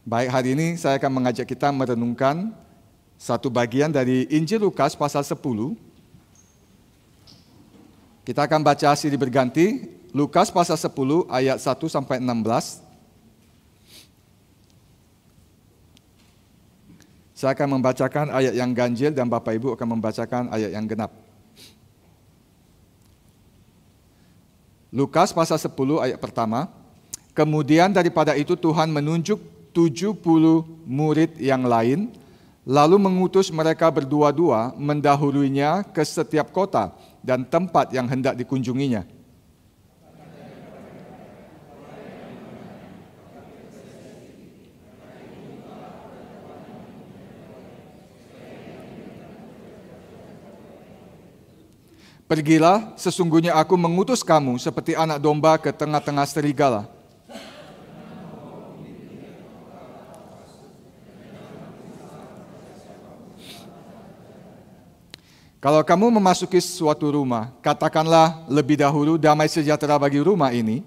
Baik, hari ini saya akan mengajak kita merenungkan satu bagian dari Injil Lukas pasal 10. Kita akan baca silih berganti, Lukas pasal 10 ayat 1 sampai 16. Saya akan membacakan ayat yang ganjil dan Bapak Ibu akan membacakan ayat yang genap. Lukas pasal 10 ayat pertama. Kemudian daripada itu Tuhan menunjuk 70 murid yang lain, lalu mengutus mereka berdua-dua mendahuluinya ke setiap kota dan tempat yang hendak dikunjunginya. Pergilah, sesungguhnya aku mengutus kamu seperti anak domba ke tengah-tengah serigala. Kalau kamu memasuki suatu rumah, katakanlah lebih dahulu damai sejahtera bagi rumah ini.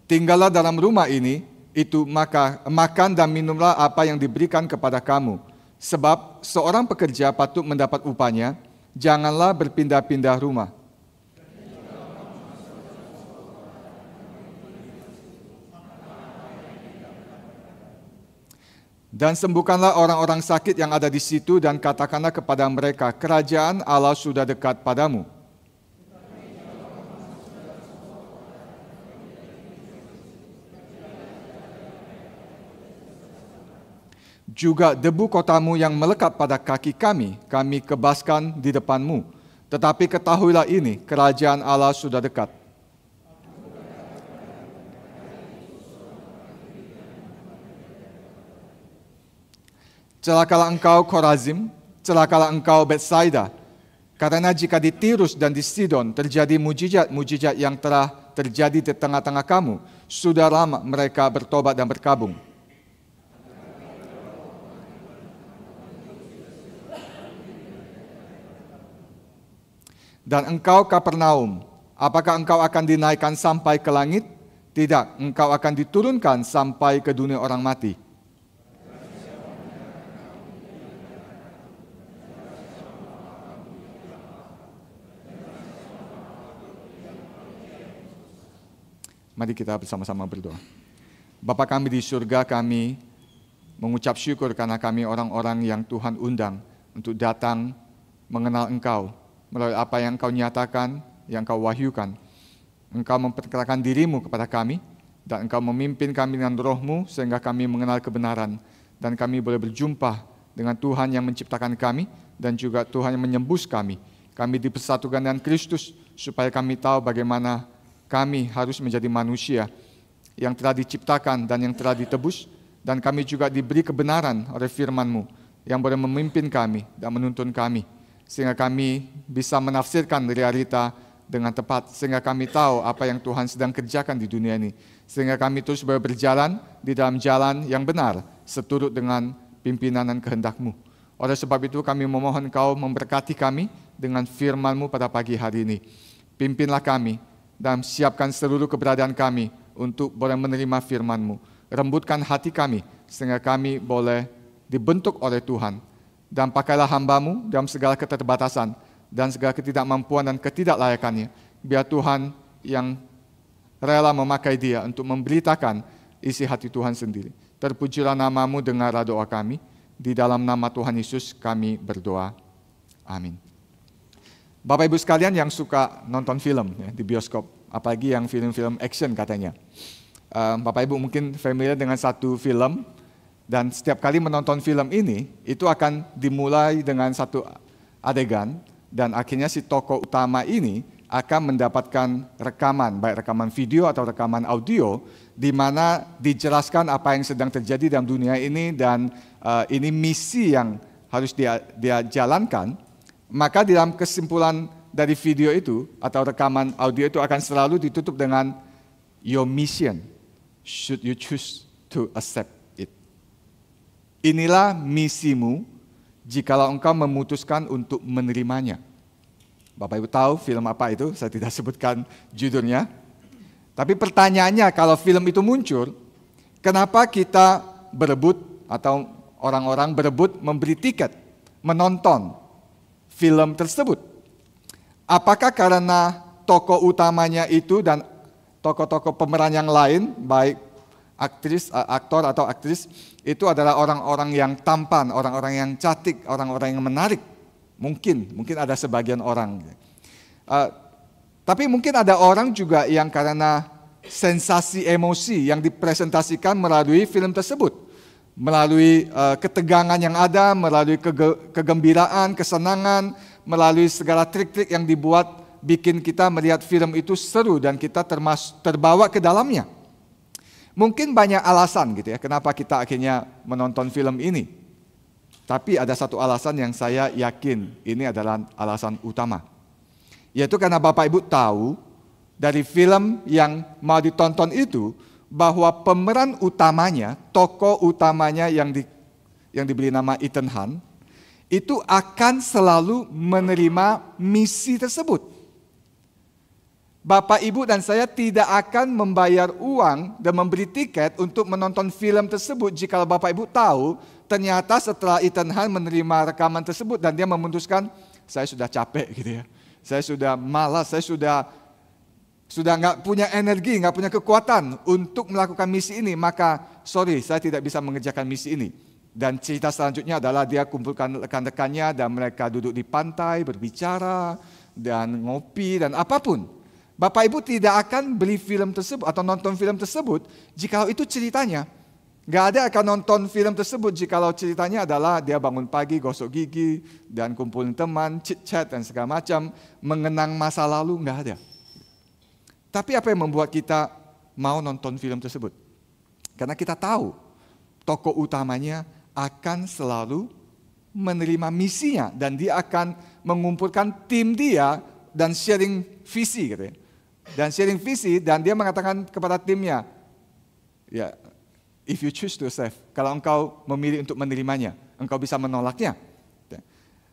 Tinggallah dalam rumah ini, itu maka makan dan minumlah apa yang diberikan kepada kamu. Sebab seorang pekerja patut mendapat upahnya, janganlah berpindah-pindah rumah. Dan sembuhkanlah orang-orang sakit yang ada di situ dan katakanlah kepada mereka, kerajaan Allah sudah dekat padamu. Juga debu kotamu yang melekat pada kaki kami kebaskan di depanmu. Tetapi ketahuilah ini, kerajaan Allah sudah dekat. Celakalah engkau Korazim, celakalah engkau Betsaida, karena jika di Tirus dan di Sidon terjadi mujizat-mujizat yang telah terjadi di tengah-tengah kamu, sudah lama mereka bertobat dan berkabung. Dan engkau Kapernaum, apakah engkau akan dinaikkan sampai ke langit? Tidak, engkau akan diturunkan sampai ke dunia orang mati. Mari kita bersama-sama berdoa. Bapa kami di surga, kami mengucap syukur karena kami orang-orang yang Tuhan undang untuk datang mengenal Engkau melalui apa yang Engkau nyatakan, yang Engkau wahyukan. Engkau memperkenalkan dirimu kepada kami dan Engkau memimpin kami dengan roh-Mu sehingga kami mengenal kebenaran dan kami boleh berjumpa dengan Tuhan yang menciptakan kami dan juga Tuhan yang menyembus kami. Kami dipersatukan dengan Kristus supaya kami tahu bagaimana kami harus menjadi manusia yang telah diciptakan dan yang telah ditebus, dan kami juga diberi kebenaran oleh firman-Mu yang boleh memimpin kami dan menuntun kami, sehingga kami bisa menafsirkan realita dengan tepat, sehingga kami tahu apa yang Tuhan sedang kerjakan di dunia ini, sehingga kami terus boleh berjalan di dalam jalan yang benar, seturut dengan pimpinan dan kehendak-Mu. Oleh sebab itu kami memohon Engkau memberkati kami dengan firman-Mu pada pagi hari ini. Pimpinlah kami dan siapkan seluruh keberadaan kami untuk boleh menerima firman-Mu. Rembutkan hati kami sehingga kami boleh dibentuk oleh Tuhan. Dan pakailah hamba-Mu dalam segala keterbatasan dan segala ketidakmampuan dan ketidaklayakannya. Biar Tuhan yang rela memakai dia untuk memberitakan isi hati Tuhan sendiri. Terpujilah nama-Mu, dengarlah doa kami. Di dalam nama Tuhan Yesus kami berdoa. Amin. Bapak Ibu sekalian yang suka nonton film ya, di bioskop, apalagi yang film-film action katanya. Bapak Ibu mungkin familiar dengan satu film, dan setiap kali menonton film ini, itu akan dimulai dengan satu adegan, dan akhirnya si tokoh utama ini akan mendapatkan rekaman, baik rekaman video atau rekaman audio, di mana dijelaskan apa yang sedang terjadi dalam dunia ini, dan ini misi yang harus dia jalankan. Maka di dalam kesimpulan dari video itu atau rekaman audio itu akan selalu ditutup dengan your mission, should you choose to accept it. Inilah misimu jikalau engkau memutuskan untuk menerimanya. Bapak Ibu tahu film apa itu? Saya tidak sebutkan judulnya. Tapi pertanyaannya, kalau film itu muncul, kenapa kita berebut atau orang-orang berebut membeli tiket menonton film tersebut? Apakah karena tokoh utamanya itu dan tokoh-tokoh pemeran yang lain, baik aktor atau aktris, itu adalah orang-orang yang tampan, orang-orang yang cantik, orang-orang yang menarik? Mungkin ada sebagian orang. Tapi mungkin ada orang juga yang karena sensasi emosi yang dipresentasikan melalui film tersebut, melalui ketegangan yang ada, melalui kegembiraan, kesenangan, melalui segala trik-trik yang dibuat bikin kita melihat film itu seru dan kita terbawa ke dalamnya. Mungkin banyak alasan gitu ya, kenapa kita akhirnya menonton film ini. Tapi ada satu alasan yang saya yakin ini adalah alasan utama. Yaitu karena Bapak Ibu tahu dari film yang mau ditonton itu bahwa pemeran utamanya, tokoh utamanya yang diberi nama Ethan Hunt, itu akan selalu menerima misi tersebut. Bapak, Ibu, dan saya tidak akan membayar uang dan memberi tiket untuk menonton film tersebut jika Bapak Ibu tahu ternyata setelah Ethan Hunt menerima rekaman tersebut dan dia memutuskan, saya sudah capek gitu ya, saya sudah malas, saya sudah nggak punya energi, nggak punya kekuatan untuk melakukan misi ini, maka sorry, saya tidak bisa mengerjakan misi ini. Dan cerita selanjutnya adalah dia kumpulkan rekan-rekannya dan mereka duduk di pantai berbicara dan ngopi dan apapun. Bapak Ibu tidak akan beli film tersebut atau nonton film tersebut jikalau itu ceritanya. Gak ada akan nonton film tersebut jikalau ceritanya adalah dia bangun pagi, gosok gigi, dan kumpulin teman, chit-chat dan segala macam, mengenang masa lalu, gak ada. Tapi apa yang membuat kita mau nonton film tersebut? Karena kita tahu tokoh utamanya akan selalu menerima misinya dan dia akan mengumpulkan tim dia dan sharing visi gitu ya. Dan sharing visi dan dia mengatakan kepada timnya, ya, if you choose to save, kalau engkau memilih untuk menerimanya, engkau bisa menolaknya.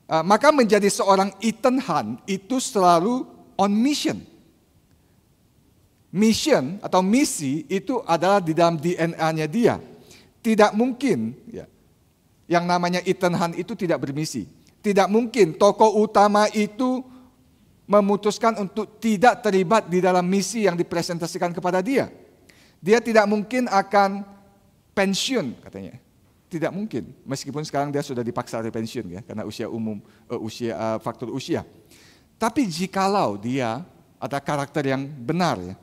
Maka menjadi seorang Ethan Hunt itu selalu on mission. Mission atau misi itu adalah di dalam DNA-nya dia. Tidak mungkin ya, yang namanya Ethan Hunt itu tidak bermisi. Tidak mungkin tokoh utama itu memutuskan untuk tidak terlibat di dalam misi yang dipresentasikan kepada dia. Dia tidak mungkin akan pensiun katanya. Tidak mungkin, meskipun sekarang dia sudah dipaksa pensiun ya, karena faktor usia. Tapi jikalau dia ada karakter yang benar ya,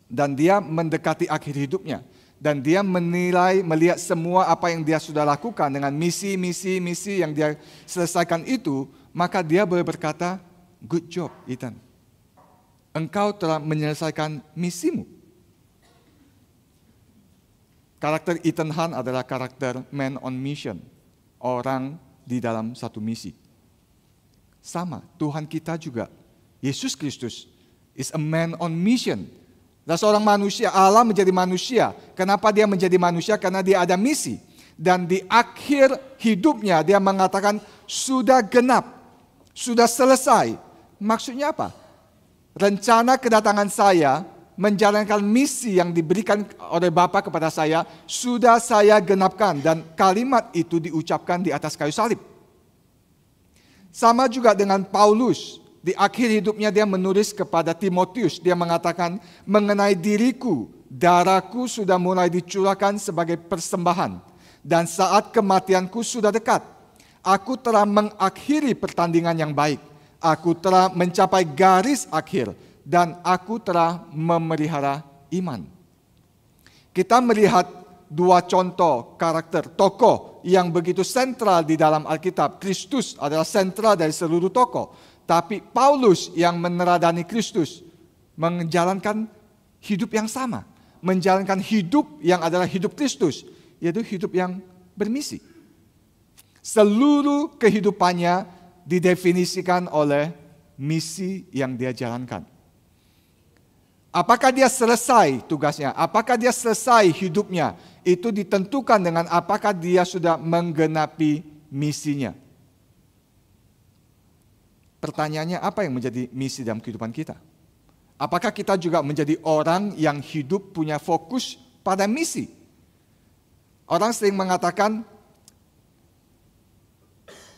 dan dia mendekati akhir hidupnya, dan dia melihat semua apa yang dia sudah lakukan dengan misi yang dia selesaikan itu, maka dia boleh berkata, good job, Ethan. Engkau telah menyelesaikan misimu. Karakter Ethan Hunt adalah karakter man on mission. Orang di dalam satu misi. Sama, Tuhan kita juga. Yesus Kristus is a man on mission. Dan seorang manusia, Allah menjadi manusia. Kenapa dia menjadi manusia? Karena dia ada misi. Dan di akhir hidupnya dia mengatakan, sudah genap, sudah selesai. Maksudnya apa? Rencana kedatangan saya menjalankan misi yang diberikan oleh Bapa kepada saya sudah saya genapkan dan kalimat itu diucapkan di atas kayu salib. Sama juga dengan Paulus, di akhir hidupnya dia menulis kepada Timotius, dia mengatakan mengenai diriku, darahku sudah mulai dicurahkan sebagai persembahan dan saat kematianku sudah dekat. Aku telah mengakhiri pertandingan yang baik. Aku telah mencapai garis akhir dan aku telah memelihara iman. Kita melihat dua contoh karakter tokoh yang begitu sentral di dalam Alkitab. Kristus adalah sentral dari seluruh tokoh. Tapi Paulus yang meneladani Kristus menjalankan hidup yang sama. Menjalankan hidup yang adalah hidup Kristus. Yaitu hidup yang bermisi. Seluruh kehidupannya didefinisikan oleh misi yang dia jalankan. Apakah dia selesai tugasnya? Apakah dia selesai hidupnya? Itu ditentukan dengan apakah dia sudah menggenapi misinya. Pertanyaannya, apa yang menjadi misi dalam kehidupan kita? Apakah kita juga menjadi orang yang hidup punya fokus pada misi? Orang sering mengatakan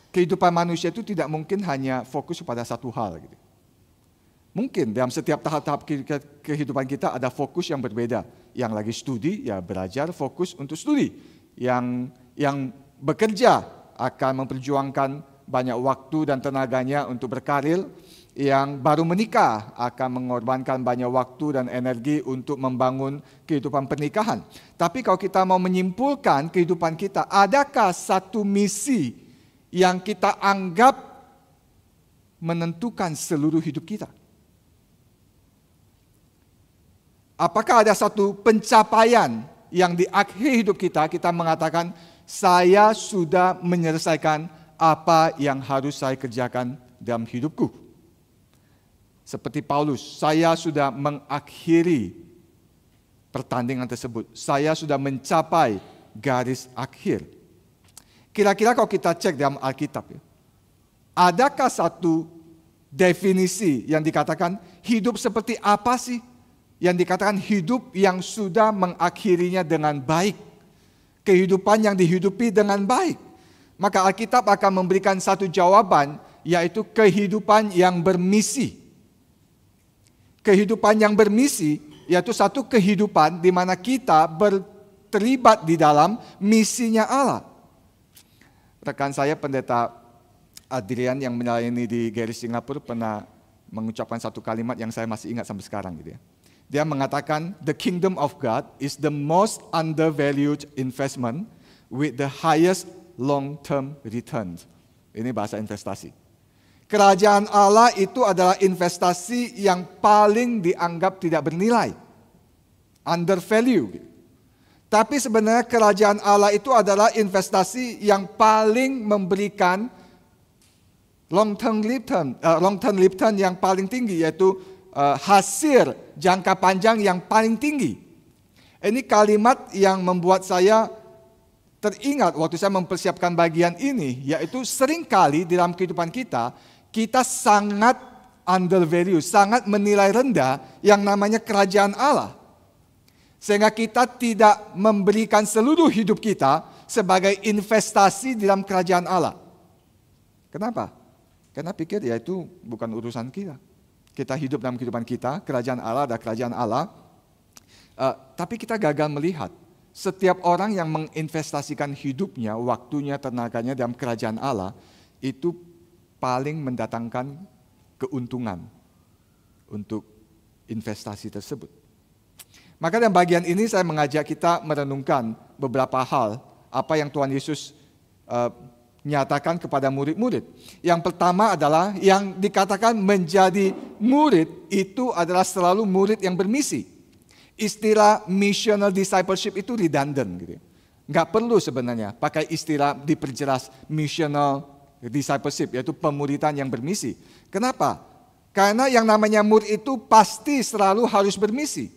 kehidupan manusia itu tidak mungkin hanya fokus pada satu hal. Gitu. Mungkin dalam setiap tahap-tahap kehidupan kita ada fokus yang berbeda. Yang lagi studi, ya belajar fokus untuk studi. Yang bekerja akan memperjuangkan banyak waktu dan tenaganya untuk berkarir. Yang baru menikah akan mengorbankan banyak waktu dan energi untuk membangun kehidupan pernikahan. Tapi kalau kita mau menyimpulkan kehidupan kita, adakah satu misi yang kita anggap menentukan seluruh hidup kita? Apakah ada satu pencapaian yang di akhir hidup kita mengatakan, saya sudah menyelesaikan apa yang harus saya kerjakan dalam hidupku? Seperti Paulus, saya sudah mengakhiri pertandingan tersebut. Saya sudah mencapai garis akhir. Kira-kira kalau kita cek dalam Alkitab, adakah satu definisi yang dikatakan hidup seperti apa sih? Yang dikatakan hidup yang sudah mengakhirinya dengan baik. Kehidupan yang dihidupi dengan baik. Maka Alkitab akan memberikan satu jawaban, yaitu kehidupan yang bermisi. Kehidupan yang bermisi, yaitu satu kehidupan di mana kita terlibat di dalam misinya Allah. Rekan saya pendeta Adrian yang melayani di Gary Singapura pernah mengucapkan satu kalimat yang saya masih ingat sampai sekarang. Gitu ya. Dia mengatakan, the kingdom of God is the most undervalued investment with the highest long-term returns. Ini bahasa investasi. Kerajaan Allah itu adalah investasi yang paling dianggap tidak bernilai. Undervalue. Tapi sebenarnya kerajaan Allah itu adalah investasi yang paling memberikan long-term return yang paling tinggi, yaitu hasil jangka panjang yang paling tinggi. Ini kalimat yang membuat saya teringat waktu saya mempersiapkan bagian ini, yaitu seringkali dalam kehidupan kita sangat undervalue, sangat menilai rendah yang namanya kerajaan Allah. Sehingga kita tidak memberikan seluruh hidup kita sebagai investasi dalam kerajaan Allah. Kenapa? Karena pikir ya itu bukan urusan kita. Kita hidup dalam kehidupan kita, kerajaan Allah ada kerajaan Allah. Tapi kita gagal melihat setiap orang yang menginvestasikan hidupnya, waktunya, tenaganya dalam kerajaan Allah, itu paling mendatangkan keuntungan untuk investasi tersebut. Maka dalam bagian ini saya mengajak kita merenungkan beberapa hal apa yang Tuhan Yesus nyatakan kepada murid-murid. Yang pertama adalah yang dikatakan menjadi murid itu adalah selalu murid yang bermisi. Istilah missional discipleship itu redundant gitu. Nggak perlu sebenarnya pakai istilah diperjelas missional discipleship, yaitu pemuridan yang bermisi. Kenapa? Karena yang namanya murid itu pasti selalu harus bermisi.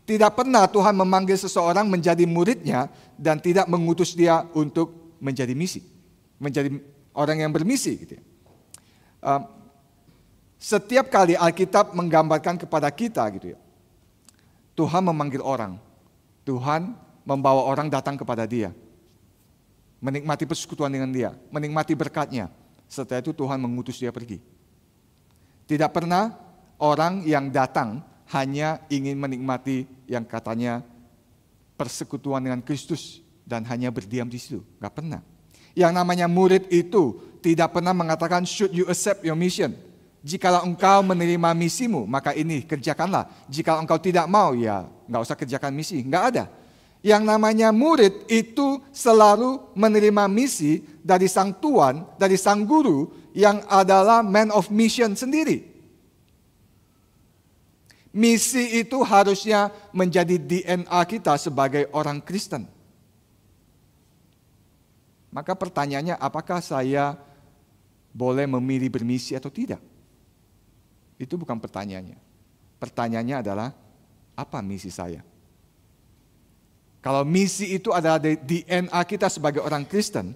Tidak pernah Tuhan memanggil seseorang menjadi muridnya dan tidak mengutus dia untuk menjadi misi, menjadi orang yang bermisi. Gitu. Setiap kali Alkitab menggambarkan kepada kita, gitu ya, Tuhan memanggil orang, Tuhan membawa orang datang kepada Dia. Menikmati persekutuan dengan Dia, menikmati berkatnya. Setelah itu Tuhan mengutus dia pergi. Tidak pernah orang yang datang hanya ingin menikmati yang katanya persekutuan dengan Kristus dan hanya berdiam di situ. Gak pernah. Yang namanya murid itu tidak pernah mengatakan should you accept your mission. Jikalau engkau menerima misimu, maka ini kerjakanlah. Jika engkau tidak mau, ya gak usah kerjakan misi. Gak ada. Yang namanya murid itu selalu menerima misi dari sang tuan, dari sang guru yang adalah man of mission sendiri. Misi itu harusnya menjadi DNA kita sebagai orang Kristen. Maka pertanyaannya, apakah saya boleh memilih bermisi atau tidak? Itu bukan pertanyaannya. Pertanyaannya adalah, apa misi saya? Kalau misi itu adalah DNA kita sebagai orang Kristen,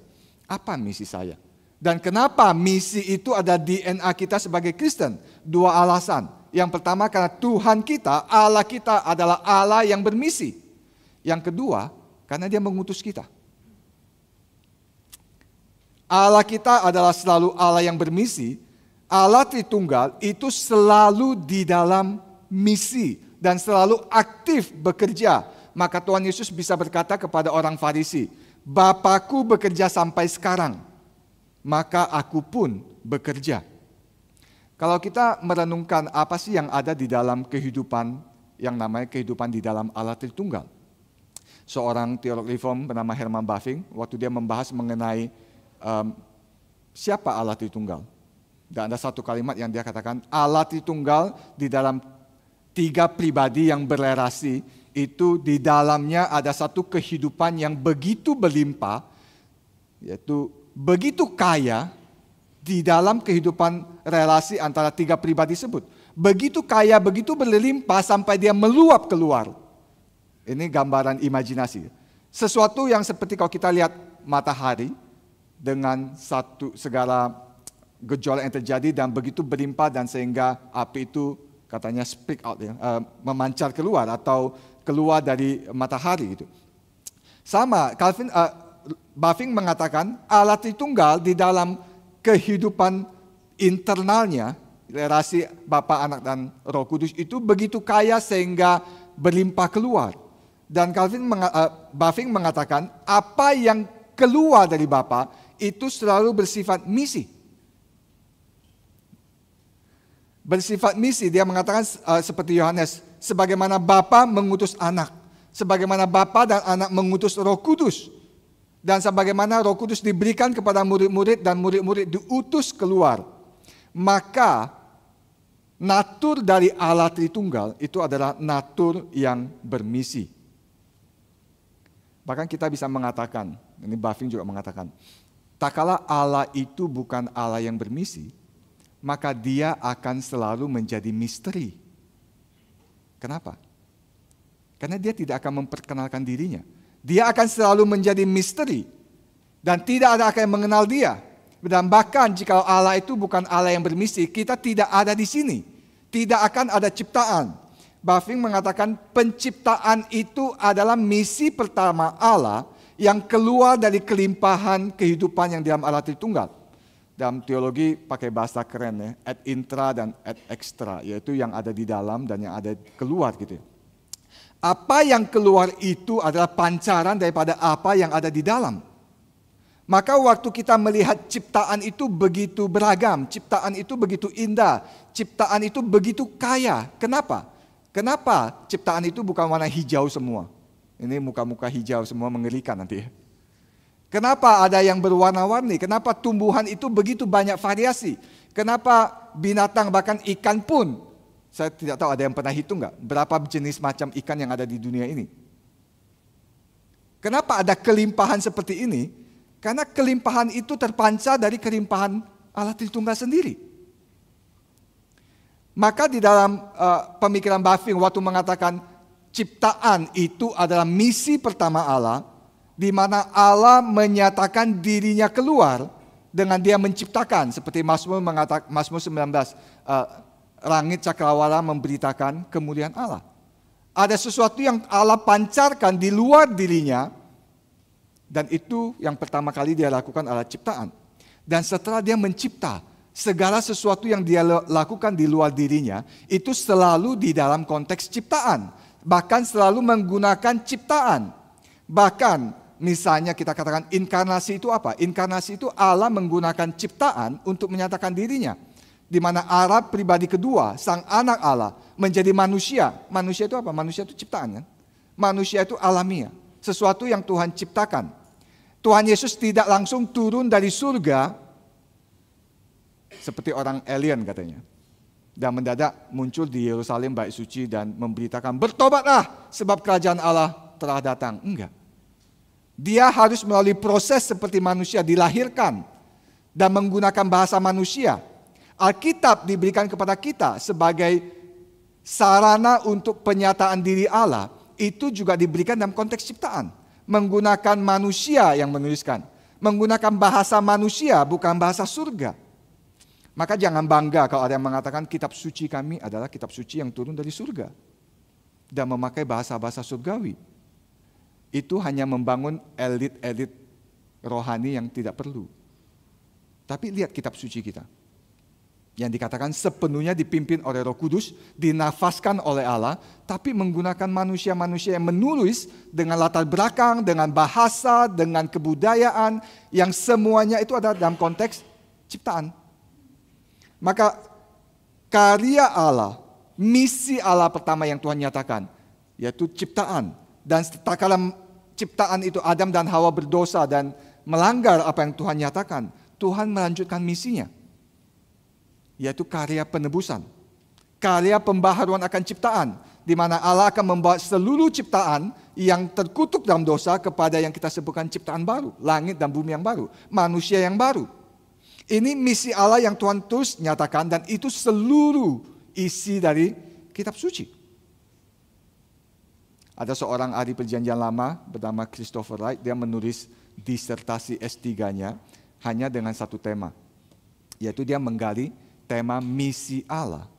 apa misi saya? Dan kenapa misi itu ada DNA kita sebagai Kristen? Dua alasan. Yang pertama karena Tuhan kita, Allah kita adalah Allah yang bermisi. Yang kedua, karena Dia mengutus kita. Allah kita adalah selalu Allah yang bermisi. Allah Tritunggal itu selalu di dalam misi dan selalu aktif bekerja. Maka Tuhan Yesus bisa berkata kepada orang Farisi, Bapakku bekerja sampai sekarang, maka aku pun bekerja. Kalau kita merenungkan apa sih yang ada di dalam kehidupan yang namanya kehidupan di dalam Allah Tritunggal. Seorang teolog reform bernama Herman Bavinck, waktu dia membahas mengenai siapa Allah Tritunggal. Dan ada satu kalimat yang dia katakan, Allah Tritunggal di dalam 3 pribadi yang berelasi, itu di dalamnya ada satu kehidupan yang begitu berlimpah, yaitu begitu kaya di dalam kehidupan relasi antara 3 pribadi tersebut. Begitu kaya, begitu berlimpah sampai dia meluap keluar. Ini gambaran imajinasi. Sesuatu yang seperti kalau kita lihat matahari dengan segala gejolak yang terjadi dan begitu berlimpah dan sehingga api itu katanya speak out, memancar keluar atau keluar dari matahari itu. Sama, Bavinck mengatakan Allah Tritunggal di dalam kehidupan internalnya, relasi Bapa, Anak dan Roh Kudus itu begitu kaya sehingga berlimpah keluar. Dan Bavinck mengatakan apa yang keluar dari Bapa itu selalu bersifat misi. Bersifat misi, dia mengatakan seperti Yohanes, sebagaimana Bapa mengutus Anak, sebagaimana Bapa dan Anak mengutus Roh Kudus, dan sebagaimana Roh Kudus diberikan kepada murid-murid dan murid-murid diutus keluar. Maka natur dari Allah Tritunggal itu adalah natur yang bermisi. Bahkan kita bisa mengatakan, ini Bavinck juga mengatakan, tak kala Allah itu bukan Allah yang bermisi, maka Dia akan selalu menjadi misteri. Kenapa? Karena Dia tidak akan memperkenalkan dirinya. Dia akan selalu menjadi misteri. Dan tidak ada akan yang mengenal Dia. Dan bahkan jika Allah itu bukan Allah yang bermisi, kita tidak ada di sini. Tidak akan ada ciptaan. Bavinck mengatakan penciptaan itu adalah misi pertama Allah yang keluar dari kelimpahan kehidupan yang dalam Allah Tritunggal. Dalam teologi pakai bahasa keren ya, ad intra dan ad extra, yaitu yang ada di dalam dan yang ada keluar gitu. Apa yang keluar itu adalah pancaran daripada apa yang ada di dalam. Maka waktu kita melihat ciptaan itu begitu beragam, ciptaan itu begitu indah, ciptaan itu begitu kaya. Kenapa? Kenapa ciptaan itu bukan warna hijau semua? Ini muka-muka hijau semua mengerikan nanti ya. Kenapa ada yang berwarna-warni? Kenapa tumbuhan itu begitu banyak variasi? Kenapa binatang bahkan ikan pun? Saya tidak tahu ada yang pernah hitung nggak? Berapa jenis macam ikan yang ada di dunia ini? Kenapa ada kelimpahan seperti ini? Karena kelimpahan itu terpancar dari kelimpahan Allah Tritunggal sendiri. Maka di dalam pemikiran Bavinck waktu mengatakan ciptaan itu adalah misi pertama Allah, di mana Allah menyatakan dirinya keluar dengan Dia menciptakan. Seperti Mazmur 19, langit cakrawala memberitakan kemuliaan Allah. Ada sesuatu yang Allah pancarkan di luar dirinya, dan itu yang pertama kali Dia lakukan adalah ciptaan. Dan setelah Dia mencipta, segala sesuatu yang Dia lakukan di luar dirinya, itu selalu di dalam konteks ciptaan. Bahkan selalu menggunakan ciptaan. Bahkan misalnya kita katakan inkarnasi itu apa? Inkarnasi itu Allah menggunakan ciptaan untuk menyatakan dirinya. Di mana Allah pribadi kedua, sang anak Allah, menjadi manusia. Manusia itu apa? Manusia itu ciptaan kan? Manusia itu alamiah. Sesuatu yang Tuhan ciptakan. Tuhan Yesus tidak langsung turun dari surga seperti orang alien katanya. Dan mendadak muncul di Yerusalem bait suci dan memberitakan, bertobatlah sebab kerajaan Allah telah datang. Enggak. Dia harus melalui proses seperti manusia, dilahirkan dan menggunakan bahasa manusia. Alkitab diberikan kepada kita sebagai sarana untuk penyataan diri Allah. Itu juga diberikan dalam konteks ciptaan. Menggunakan manusia yang menuliskan. Menggunakan bahasa manusia, bukan bahasa surga. Maka jangan bangga kalau ada yang mengatakan kitab suci kami adalah kitab suci yang turun dari surga. Dan memakai bahasa-bahasa surgawi. Itu hanya membangun elit-elit rohani yang tidak perlu. Tapi lihat kitab suci kita. Yang dikatakan sepenuhnya dipimpin oleh Roh Kudus, dinafaskan oleh Allah, tapi menggunakan manusia-manusia yang menulis dengan latar belakang, dengan bahasa, dengan kebudayaan, yang semuanya itu ada dalam konteks ciptaan. Maka karya Allah, misi Allah pertama yang Tuhan nyatakan, yaitu ciptaan. Dan setelah ciptaan itu Adam dan Hawa berdosa dan melanggar apa yang Tuhan nyatakan, Tuhan melanjutkan misinya, yaitu karya penebusan, karya pembaharuan akan ciptaan, di mana Allah akan membawa seluruh ciptaan yang terkutuk dalam dosa kepada yang kita sebutkan ciptaan baru, langit dan bumi yang baru, manusia yang baru. Ini misi Allah yang Tuhan terus nyatakan, dan itu seluruh isi dari kitab suci. Ada seorang ahli perjanjian lama bernama Christopher Wright, dia menulis disertasi S3-nya hanya dengan satu tema, yaitu dia menggali tema misi Allah.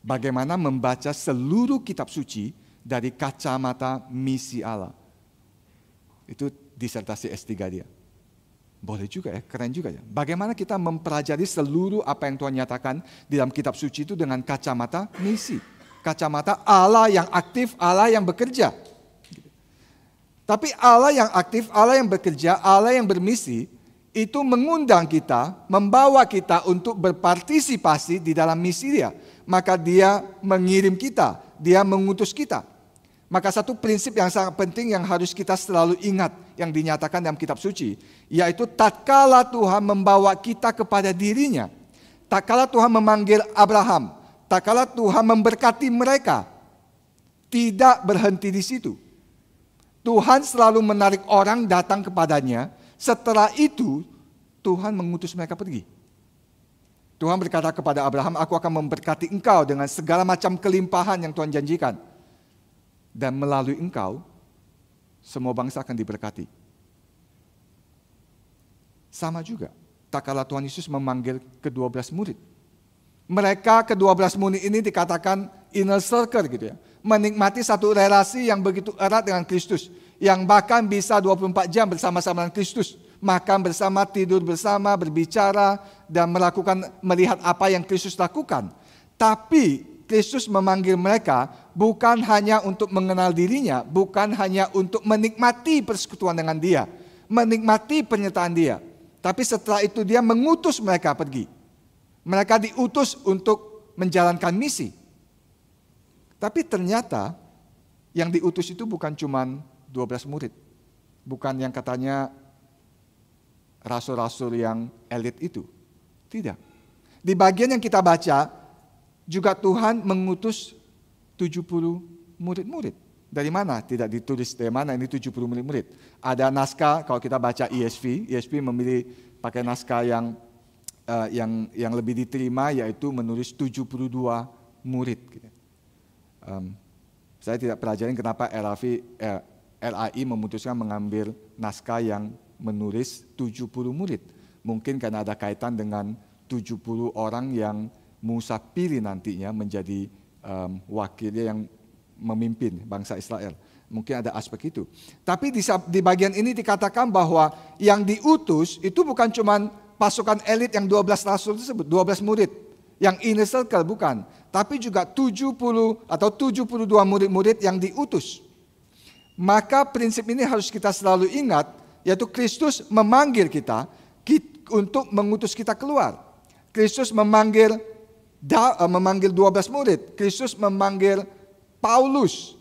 Bagaimana membaca seluruh kitab suci dari kacamata misi Allah. Itu disertasi S3 dia. Boleh juga ya, keren juga ya. Bagaimana kita mempelajari seluruh apa yang Tuhan nyatakan di dalam kitab suci itu dengan kacamata misi. Kacamata Allah yang aktif, Allah yang bekerja. Tapi Allah yang aktif, Allah yang bekerja, Allah yang bermisi, itu mengundang kita, membawa kita untuk berpartisipasi di dalam misi dia. Maka dia mengirim kita, dia mengutus kita. Maka satu prinsip yang sangat penting yang harus kita selalu ingat yang dinyatakan dalam kitab suci, yaitu tatkala Tuhan membawa kita kepada dirinya, tatkala Tuhan memanggil Abraham, tatkala Tuhan memberkati mereka, tidak berhenti di situ. Tuhan selalu menarik orang datang kepadanya. Setelah itu Tuhan mengutus mereka pergi. Tuhan berkata kepada Abraham, aku akan memberkati engkau dengan segala macam kelimpahan yang Tuhan janjikan. Dan melalui engkau, semua bangsa akan diberkati. Sama juga, tak kala Tuhan Yesus memanggil ke-12 murid. Mereka ke-12 murid ini dikatakan inner circle gitu ya. Menikmati satu relasi yang begitu erat dengan Kristus. Yang bahkan bisa 24 jam bersama-sama dengan Kristus. Makan bersama, tidur bersama, berbicara, dan melihat apa yang Kristus lakukan. Tapi Kristus memanggil mereka bukan hanya untuk mengenal dirinya, bukan hanya untuk menikmati persekutuan dengan dia, menikmati penyertaan dia. Tapi setelah itu dia mengutus mereka pergi. Mereka diutus untuk menjalankan misi. Tapi ternyata yang diutus itu bukan cuma 12 murid. Bukan yang katanya rasul-rasul yang elit itu. Tidak. Di bagian yang kita baca, juga Tuhan mengutus 70 murid-murid. Dari mana? Tidak ditulis dari mana ini 70 murid-murid. Ada naskah, kalau kita baca ESV memilih pakai naskah yang lebih diterima, yaitu menulis 72 murid. Saya tidak pelajarin kenapa LAI memutuskan mengambil naskah yang menulis 70 murid. Mungkin karena ada kaitan dengan 70 orang yang Musa pilih nantinya menjadi wakilnya yang memimpin bangsa Israel. Mungkin ada aspek itu. Tapi di bagian ini dikatakan bahwa yang diutus itu bukan cuma pasukan elit yang 12 rasul tersebut, 12 murid. Yang inner circle bukan. Tapi juga 70 atau 72 murid-murid yang diutus. Maka prinsip ini harus kita selalu ingat, yaitu Kristus memanggil kita untuk mengutus kita keluar. Kristus memanggil 12 murid. Kristus memanggil Paulus.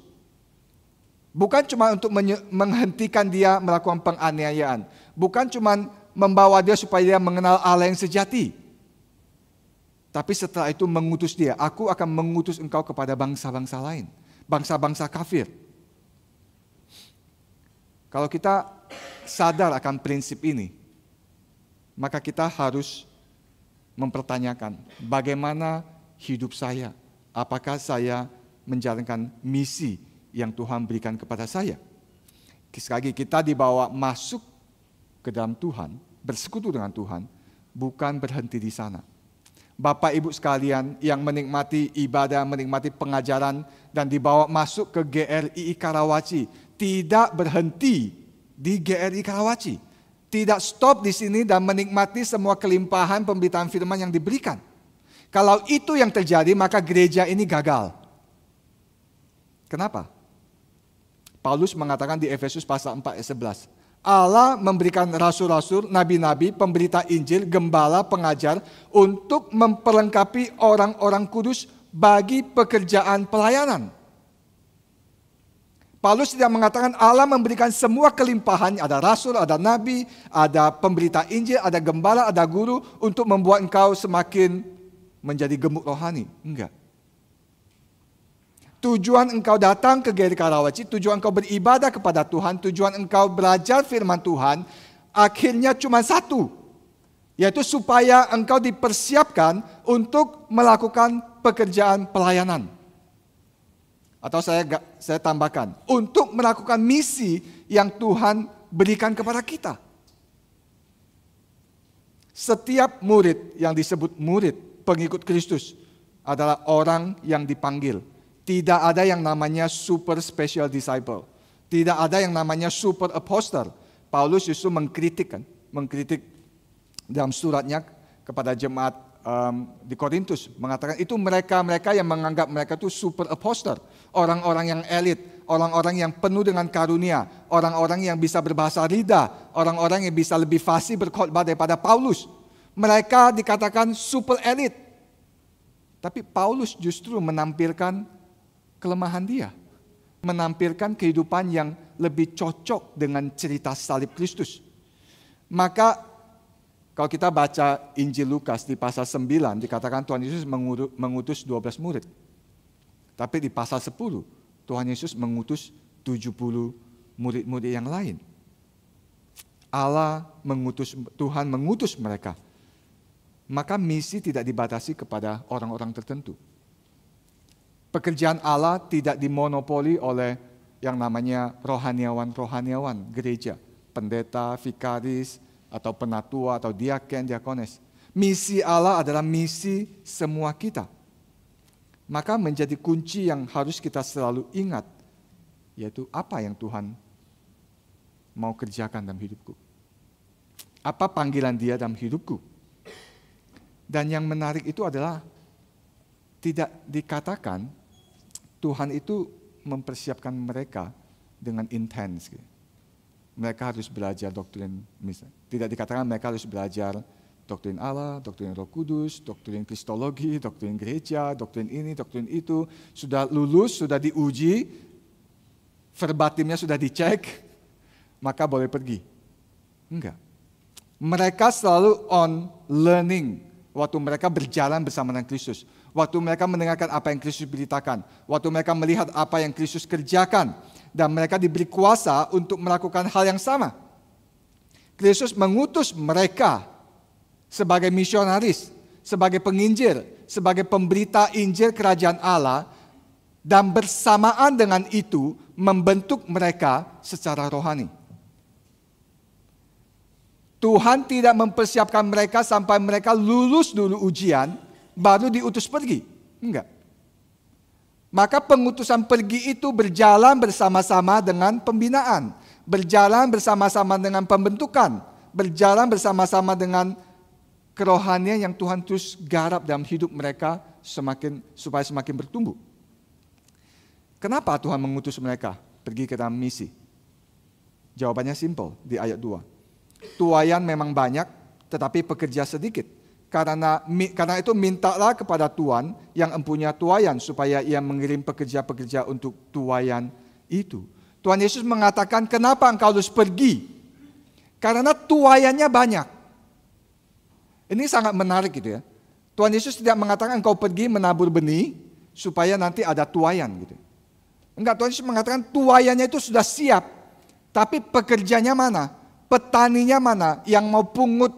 Bukan cuma untuk menghentikan dia melakukan penganiayaan. Bukan cuma membawa dia supaya dia mengenal Allah yang sejati. Tapi setelah itu mengutus dia. Aku akan mengutus engkau kepada bangsa-bangsa lain. Bangsa-bangsa kafir. Kalau kita sadar akan prinsip ini, maka kita harus mempertanyakan bagaimana hidup saya. Apakah saya menjalankan misi yang Tuhan berikan kepada saya? Sekali lagi kita dibawa masuk ke dalam Tuhan, bersekutu dengan Tuhan, bukan berhenti di sana. Bapak Ibu sekalian yang menikmati ibadah, menikmati pengajaran dan dibawa masuk ke GRI Karawaci, tidak berhenti di GRI Karawaci. Tidak stop di sini dan menikmati semua kelimpahan pemberitaan firman yang diberikan. Kalau itu yang terjadi, maka gereja ini gagal. Kenapa? Paulus mengatakan di Efesus pasal 4 ayat 11, Allah memberikan rasul-rasul, nabi-nabi, pemberita Injil, gembala, pengajar untuk memperlengkapi orang-orang kudus bagi pekerjaan pelayanan. Paulus tidak mengatakan Allah memberikan semua kelimpahan, ada rasul, ada nabi, ada pemberita Injil, ada gembala, ada guru untuk membuat engkau semakin menjadi gemuk rohani. Enggak. Tujuan engkau datang ke GRI Karawaci, tujuan engkau beribadah kepada Tuhan, tujuan engkau belajar firman Tuhan, akhirnya cuma satu, yaitu supaya engkau dipersiapkan untuk melakukan pekerjaan pelayanan. Atau saya tambahkan, untuk melakukan misi yang Tuhan berikan kepada kita. Setiap murid yang disebut murid pengikut Kristus adalah orang yang dipanggil. Tidak ada yang namanya super special disciple. Tidak ada yang namanya super apostle. Paulus justru mengkritik dalam suratnya kepada jemaat di Korintus, mengatakan itu mereka yang menganggap mereka itu super apostle, orang-orang yang elit, orang-orang yang penuh dengan karunia, orang-orang yang bisa berbahasa lidah, orang-orang yang bisa lebih fasih berkhotbah daripada Paulus. Mereka dikatakan super elit. Tapi Paulus justru menampilkan kelemahan dia, menampilkan kehidupan yang lebih cocok dengan cerita salib Kristus. Maka kalau kita baca Injil Lukas di pasal 9 dikatakan Tuhan Yesus mengutus 12 murid. Tapi di pasal 10 Tuhan Yesus mengutus 70 murid-murid yang lain. Tuhan mengutus mereka. Maka misi tidak dibatasi kepada orang-orang tertentu. Pekerjaan Allah tidak dimonopoli oleh yang namanya rohaniawan gereja, pendeta, vikaris, atau penatua, atau diaken, diakones. Misi Allah adalah misi semua kita. Maka menjadi kunci yang harus kita selalu ingat, yaitu apa yang Tuhan mau kerjakan dalam hidupku. Apa panggilan Dia dalam hidupku. Dan yang menarik itu adalah tidak dikatakan Tuhan itu mempersiapkan mereka dengan intens. Mereka harus belajar doktrin, misalnya. Tidak dikatakan mereka harus belajar doktrin Allah, doktrin Roh Kudus, doktrin Kristologi, doktrin gereja, doktrin ini, doktrin itu. Sudah lulus, sudah diuji, verbatimnya sudah dicek, maka boleh pergi. Enggak. Mereka selalu on learning waktu mereka berjalan bersama dengan Kristus. Waktu mereka mendengarkan apa yang Kristus beritakan, waktu mereka melihat apa yang Kristus kerjakan, dan mereka diberi kuasa untuk melakukan hal yang sama. Kristus mengutus mereka sebagai misionaris, sebagai penginjil, sebagai pemberita Injil Kerajaan Allah, dan bersamaan dengan itu membentuk mereka secara rohani. Tuhan tidak mempersiapkan mereka sampai mereka lulus dulu ujian, baru diutus pergi. Enggak. Maka pengutusan pergi itu berjalan bersama-sama dengan pembinaan, berjalan bersama-sama dengan pembentukan, berjalan bersama-sama dengan kerohanian yang Tuhan terus garap dalam hidup mereka supaya semakin bertumbuh. Kenapa Tuhan mengutus mereka pergi ke dalam misi? Jawabannya simpel di ayat 2. Tuayan memang banyak, tetapi pekerja sedikit. Karena itu mintalah kepada Tuhan yang empunya tuayan supaya ia mengirim pekerja-pekerja untuk tuayan itu. Tuhan Yesus mengatakan, kenapa engkau harus pergi? Karena tuayannya banyak. Ini sangat menarik gitu ya. Tuhan Yesus tidak mengatakan engkau pergi menabur benih supaya nanti ada tuayan gitu. Enggak, Tuhan Yesus mengatakan tuayannya itu sudah siap. Tapi pekerjanya mana? Petaninya mana? Yang mau pungut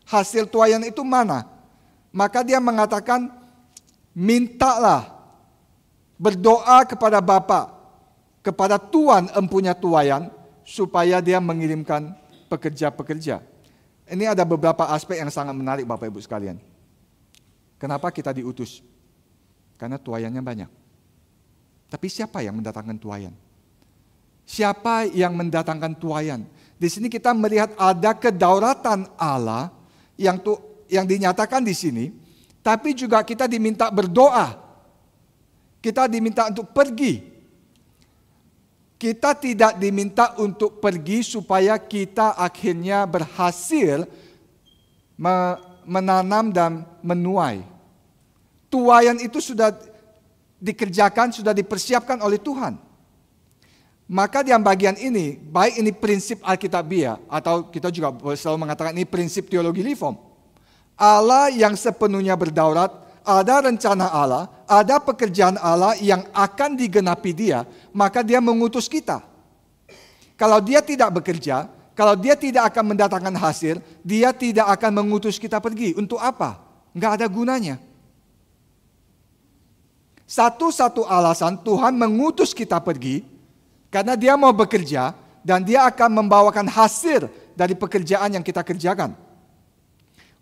hasil tuayan itu mana? Maka dia mengatakan, mintalah, berdoa kepada Bapa, kepada Tuhan empunya tuayan, supaya dia mengirimkan pekerja-pekerja. Ini ada beberapa aspek yang sangat menarik Bapak Ibu sekalian. Kenapa kita diutus? Karena tuayannya banyak. Tapi siapa yang mendatangkan tuayan? Siapa yang mendatangkan tuayan? Di sini kita melihat ada kedaulatan Allah yang dinyatakan di sini, tapi juga kita diminta berdoa. Kita diminta untuk pergi. Kita tidak diminta untuk pergi supaya kita akhirnya berhasil menanam dan menuai. Tuaian itu sudah dikerjakan, sudah dipersiapkan oleh Tuhan. Maka di bagian ini, baik ini prinsip Alkitabiah, atau kita juga selalu mengatakan ini prinsip teologi reform. Allah yang sepenuhnya berdaulat, ada rencana Allah, ada pekerjaan Allah yang akan digenapi Dia, maka Dia mengutus kita. Kalau Dia tidak bekerja, kalau Dia tidak akan mendatangkan hasil, Dia tidak akan mengutus kita pergi. Untuk apa? Enggak ada gunanya. Satu-satu alasan Tuhan mengutus kita pergi, karena Dia mau bekerja, dan Dia akan membawakan hasil dari pekerjaan yang kita kerjakan.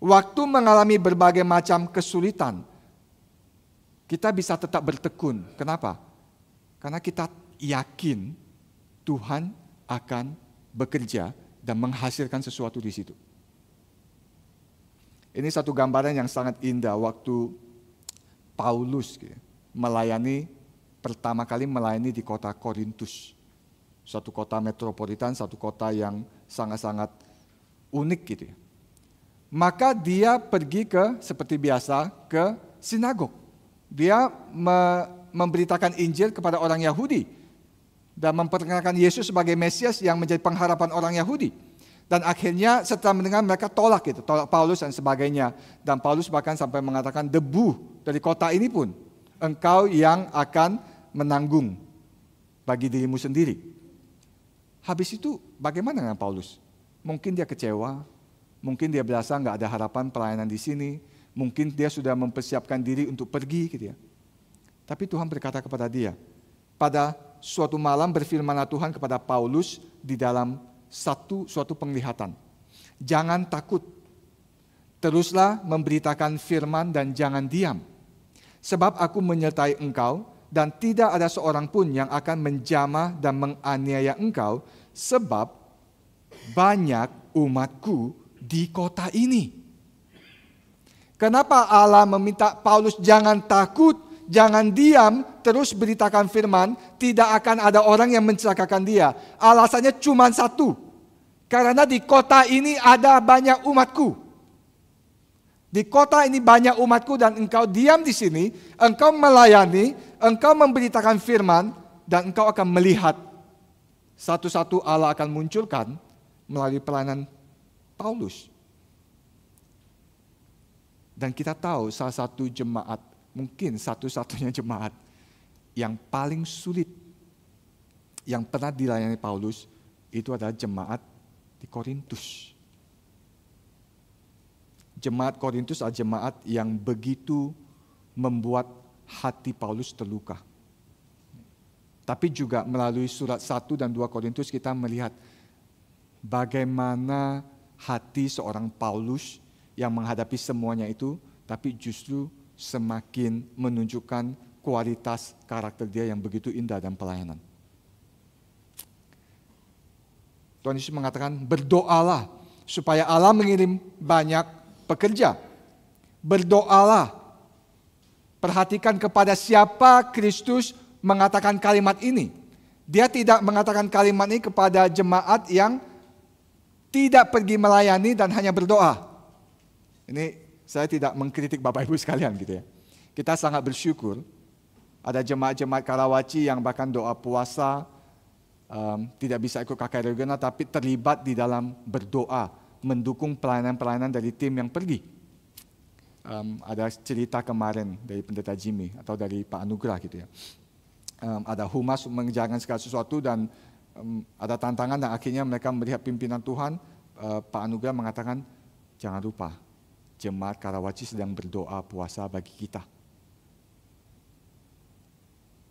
Waktu mengalami berbagai macam kesulitan, kita bisa tetap bertekun. Kenapa? Karena kita yakin Tuhan akan bekerja dan menghasilkan sesuatu di situ. Ini satu gambaran yang sangat indah waktu Paulus pertama kali melayani di kota Korintus. Suatu kota metropolitan, satu kota yang sangat-sangat unik gitu ya. Maka dia pergi seperti biasa ke sinagog. Dia memberitakan Injil kepada orang Yahudi dan memperkenalkan Yesus sebagai Mesias yang menjadi pengharapan orang Yahudi. Dan akhirnya setelah mendengar mereka tolak Paulus dan sebagainya. Dan Paulus bahkan sampai mengatakan, debu dari kota ini pun engkau yang akan menanggung bagi dirimu sendiri. Habis itu bagaimana dengan Paulus? Mungkin dia kecewa, mungkin dia berasa nggak ada harapan pelayanan di sini, mungkin dia sudah mempersiapkan diri untuk pergi gitu ya. Tapi Tuhan berkata kepada dia, pada suatu malam berfirmanlah Tuhan kepada Paulus di dalam suatu penglihatan. Jangan takut, teruslah memberitakan firman dan jangan diam. Sebab aku menyertai engkau dan tidak ada seorang pun yang akan menjamah dan menganiaya engkau, sebab banyak umatku di kota ini. Kenapa Allah meminta Paulus jangan takut, jangan diam, terus beritakan firman, tidak akan ada orang yang mencelakakan dia. Alasannya cuma satu, karena di kota ini ada banyak umatku. Di kota ini banyak umatku dan engkau diam di sini, engkau melayani, engkau memberitakan firman, dan engkau akan melihat satu-satu Allah akan munculkan melalui pelayanan Paulus. Dan kita tahu salah satu jemaat, mungkin satu-satunya jemaat yang paling sulit yang pernah dilayani Paulus, itu adalah jemaat di Korintus. Jemaat Korintus adalah jemaat yang begitu membuat hati Paulus terluka. Tapi juga melalui surat 1 dan 2 Korintus kita melihat bagaimana hati seorang Paulus yang menghadapi semuanya itu, tapi justru semakin menunjukkan kualitas karakter dia yang begitu indah dalam pelayanan. Tuhan Yesus mengatakan, berdoalah supaya Allah mengirim banyak pekerja. Berdoalah. Perhatikan kepada siapa Kristus mengatakan kalimat ini. Dia tidak mengatakan kalimat ini kepada jemaat yang tidak pergi melayani dan hanya berdoa. Ini saya tidak mengkritik Bapak Ibu sekalian gitu ya. Kita sangat bersyukur ada jemaat-jemaat Karawaci yang bahkan doa puasa, tidak bisa ikut KKR regional tapi terlibat di dalam berdoa, mendukung pelayanan-pelayanan dari tim yang pergi. Ada cerita kemarin dari Pendeta Jimmy atau dari Pak Anugrah gitu ya. Ada humas mengerjakan segala sesuatu dan ada tantangan dan akhirnya mereka melihat pimpinan Tuhan. Pak Anugrah mengatakan, jangan lupa jemaat Karawaci sedang berdoa puasa bagi kita.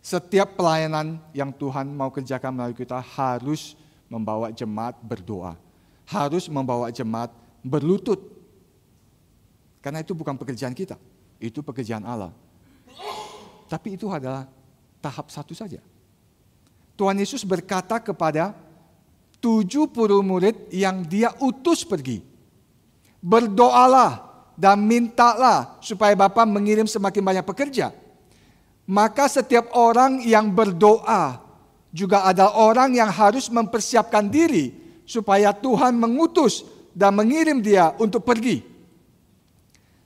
Setiap pelayanan yang Tuhan mau kerjakan melalui kita harus membawa jemaat berdoa. harus membawa jemaat berlutut. Karena itu bukan pekerjaan kita, itu pekerjaan Allah. Tapi itu adalah tahap satu saja. Tuhan Yesus berkata kepada 70 murid yang dia utus pergi, berdoalah dan mintalah supaya Bapa mengirim semakin banyak pekerja. Maka setiap orang yang berdoa juga ada orang yang harus mempersiapkan diri supaya Tuhan mengutus dan mengirim dia untuk pergi.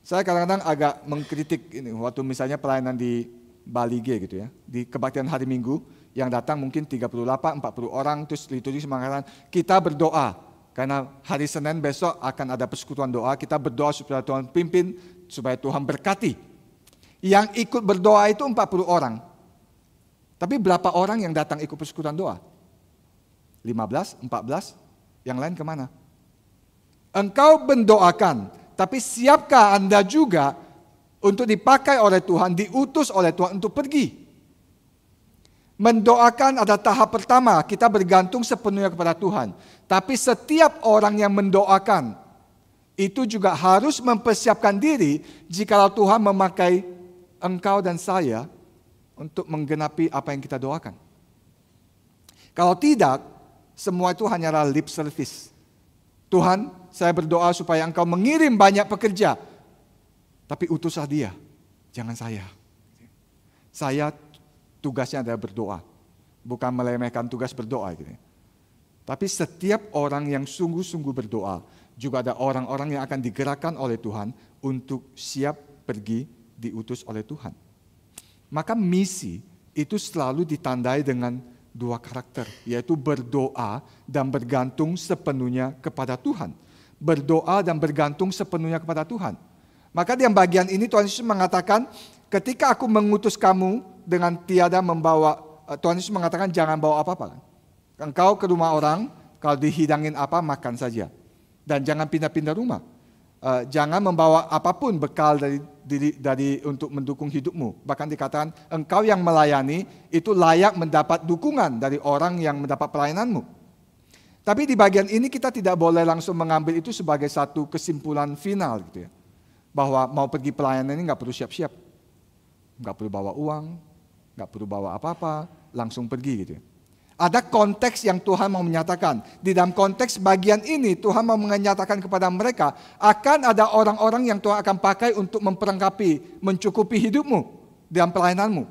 Saya kadang-kadang agak mengkritik ini waktu misalnya pelayanan di Bali G gitu ya, di kebaktian hari Minggu yang datang mungkin 38, 40 orang, terus liturgi mengatakan kita berdoa karena hari Senin besok akan ada persekutuan doa, kita berdoa supaya Tuhan pimpin, supaya Tuhan berkati. Yang ikut berdoa itu 40 orang. Tapi berapa orang yang datang ikut persekutuan doa? 15, 14, yang lain kemana? Engkau mendoakan, tapi siapkah Anda juga untuk dipakai oleh Tuhan, diutus oleh Tuhan untuk pergi? Mendoakan ada tahap pertama, kita bergantung sepenuhnya kepada Tuhan. Tapi setiap orang yang mendoakan, itu juga harus mempersiapkan diri jikalau Tuhan memakai engkau dan saya untuk menggenapi apa yang kita doakan. Kalau tidak, semua itu hanyalah lip service. Tuhan, saya berdoa supaya engkau mengirim banyak pekerja. Tapi utuslah dia, jangan saya. Saya tugasnya adalah berdoa, bukan meremehkan tugas berdoa. Gitu. Tapi setiap orang yang sungguh-sungguh berdoa, juga ada orang-orang yang akan digerakkan oleh Tuhan untuk siap pergi diutus oleh Tuhan. Maka misi itu selalu ditandai dengan dua karakter, yaitu berdoa dan bergantung sepenuhnya kepada Tuhan. Berdoa dan bergantung sepenuhnya kepada Tuhan. Maka di bagian ini Tuhan Yesus mengatakan, ketika aku mengutus kamu dengan tiada membawa, Tuhan Yesus mengatakan jangan bawa apa-apa. Engkau ke rumah orang, kalau dihidangin apa, makan saja. Dan jangan pindah-pindah rumah. Jangan membawa apapun bekal dari untuk mendukung hidupmu. Bahkan dikatakan engkau yang melayani itu layak mendapat dukungan dari orang yang mendapat pelayananmu. Tapi di bagian ini kita tidak boleh langsung mengambil itu sebagai satu kesimpulan final gitu ya. Bahwa mau pergi pelayanan ini nggak perlu siap-siap. Nggak perlu bawa uang, nggak perlu bawa apa-apa, langsung pergi gitu ya. Ada konteks yang Tuhan mau menyatakan. Di dalam konteks bagian ini Tuhan mau menyatakan kepada mereka akan ada orang-orang yang Tuhan akan pakai untuk memperlengkapi, mencukupi hidupmu dalam pelayananmu.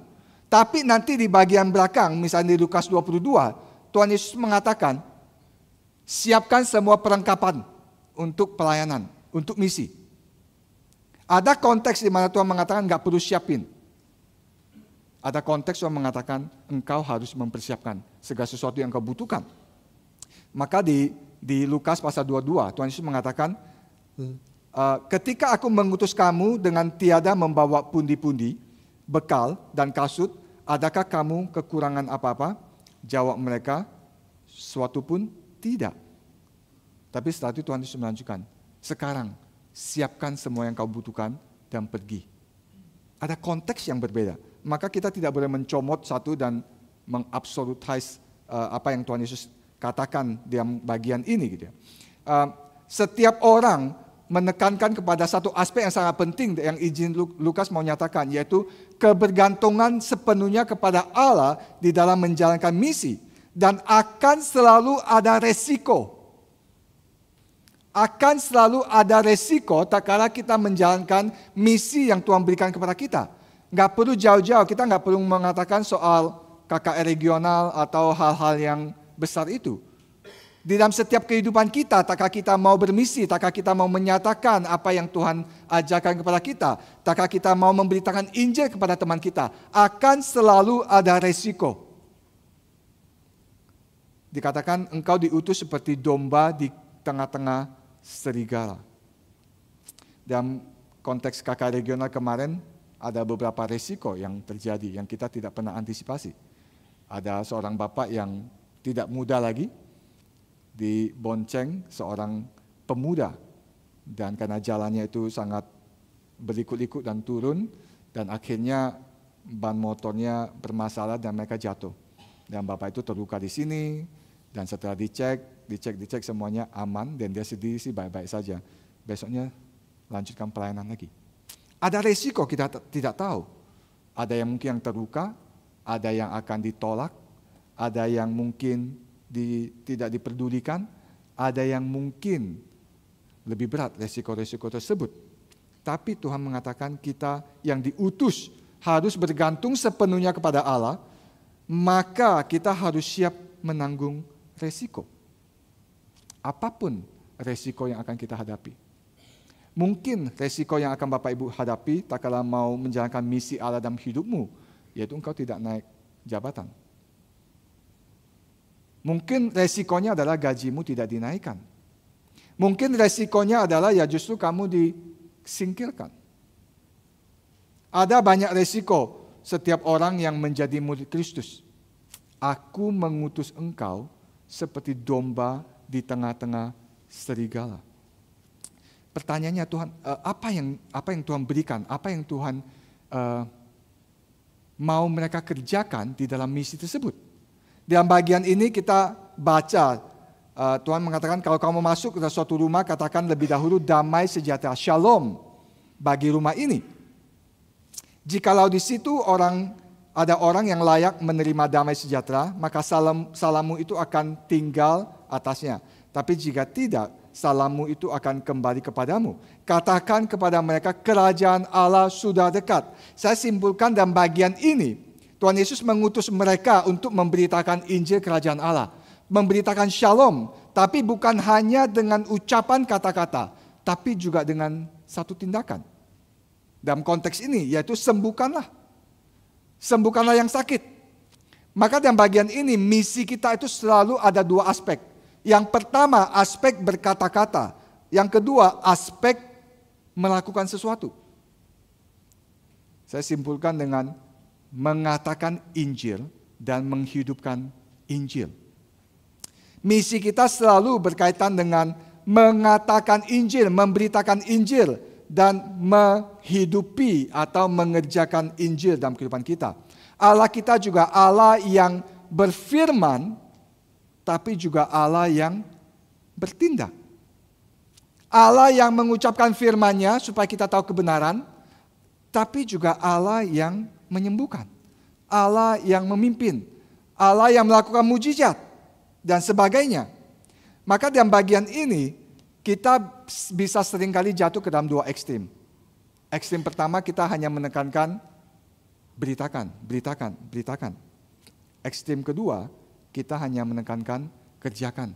Tapi nanti di bagian belakang, misalnya di Lukas 22, Tuhan Yesus mengatakan, siapkan semua perlengkapan untuk pelayanan, untuk misi. Ada konteks di mana Tuhan mengatakan nggak perlu siapin. Ada konteks yang mengatakan engkau harus mempersiapkan segala sesuatu yang engkau butuhkan. Maka di Lukas pasal 22, Tuhan Yesus mengatakan, ketika aku mengutus kamu dengan tiada membawa pundi-pundi, bekal dan kasut, adakah kamu kekurangan apa-apa? Jawab mereka, suatu pun tidak. Tapi setelah itu Tuhan Yesus melanjutkan, sekarang siapkan semua yang kau butuhkan dan pergi. Ada konteks yang berbeda. Maka kita tidak boleh mencomot satu dan mengabsolutize apa yang Tuhan Yesus katakan di bagian ini. Gitu ya. Setiap orang menekankan kepada satu aspek yang sangat penting yang izin Lukas mau nyatakan, yaitu kebergantungan sepenuhnya kepada Allah di dalam menjalankan misi. Dan akan selalu ada resiko. Akan selalu ada resiko tak kala kita menjalankan misi yang Tuhan berikan kepada kita. Nggak perlu jauh-jauh, kita nggak perlu mengatakan soal KKR regional atau hal-hal yang besar itu. Di dalam setiap kehidupan kita, takkah kita mau bermisi, takkah kita mau menyatakan apa yang Tuhan ajarkan kepada kita, takkah kita mau memberitakan Injil kepada teman kita, akan selalu ada resiko. Dikatakan engkau diutus seperti domba di tengah-tengah serigala. Dalam konteks KKR regional kemarin, ada beberapa resiko yang terjadi yang kita tidak pernah antisipasi. Ada seorang bapak yang tidak muda lagi, dibonceng seorang pemuda. Dan karena jalannya itu sangat berikut-ikut dan turun, dan akhirnya ban motornya bermasalah dan mereka jatuh. Dan bapak itu terluka di sini, Dan setelah dicek semuanya aman dan dia sendiri sih baik-baik saja. Besoknya lanjutkan pelayanan lagi. Ada resiko kita tidak tahu. Ada yang mungkin yang terluka, ada yang akan ditolak, ada yang mungkin tidak diperdulikan, ada yang mungkin lebih berat resiko-resiko tersebut. Tapi Tuhan mengatakan kita yang diutus harus bergantung sepenuhnya kepada Allah, maka kita harus siap menanggung resiko. Apapun resiko yang akan kita hadapi. Mungkin resiko yang akan Bapak Ibu hadapi tak kala mau menjalankan misi Allah dalam hidupmu, yaitu engkau tidak naik jabatan. Mungkin resikonya adalah gajimu tidak dinaikkan. Mungkin resikonya adalah ya justru kamu disingkirkan. Ada banyak resiko setiap orang yang menjadi murid Kristus. Aku mengutus engkau seperti domba di tengah-tengah serigala. Pertanyaannya Tuhan, apa yang Tuhan berikan, apa yang Tuhan mau mereka kerjakan di dalam misi tersebut. Dalam bagian ini kita baca, Tuhan mengatakan kalau kamu masuk ke suatu rumah, katakan lebih dahulu damai sejahtera, shalom bagi rumah ini. Jikalau di situ ada orang yang layak menerima damai sejahtera, maka salammu itu akan tinggal atasnya. Tapi jika tidak, salammu itu akan kembali kepadamu. Katakan kepada mereka, kerajaan Allah sudah dekat. Saya simpulkan dalam bagian ini, Tuhan Yesus mengutus mereka untuk memberitakan Injil kerajaan Allah. Memberitakan shalom, tapi bukan hanya dengan ucapan kata-kata, tapi juga dengan satu tindakan. Dalam konteks ini, yaitu sembuhkanlah. Sembuhkanlah yang sakit. Maka dalam bagian ini, misi kita itu selalu ada dua aspek. Yang pertama, aspek berkata-kata. Yang kedua, aspek melakukan sesuatu. Saya simpulkan dengan mengatakan Injil dan menghidupkan Injil. Misi kita selalu berkaitan dengan mengatakan Injil, memberitakan Injil, dan menghidupi atau mengerjakan Injil dalam kehidupan kita. Allah kita juga Allah yang berfirman, tapi juga Allah yang bertindak. Allah yang mengucapkan firman-Nya supaya kita tahu kebenaran, tapi juga Allah yang menyembuhkan. Allah yang memimpin. Allah yang melakukan mujizat dan sebagainya. Maka dalam bagian ini kita bisa seringkali jatuh ke dalam dua ekstrim. Ekstrim pertama kita hanya menekankan beritakan. Ekstrim kedua kita hanya menekankan kerjakan.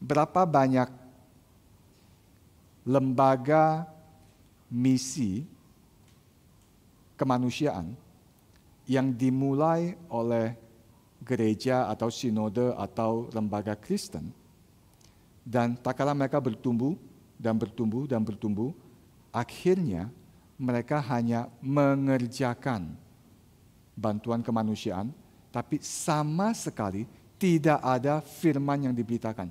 Berapa banyak lembaga misi kemanusiaan yang dimulai oleh gereja atau sinode atau lembaga Kristen, dan tak kala mereka bertumbuh, akhirnya mereka hanya mengerjakan bantuan kemanusiaan, tapi sama sekali tidak ada firman yang diberitakan.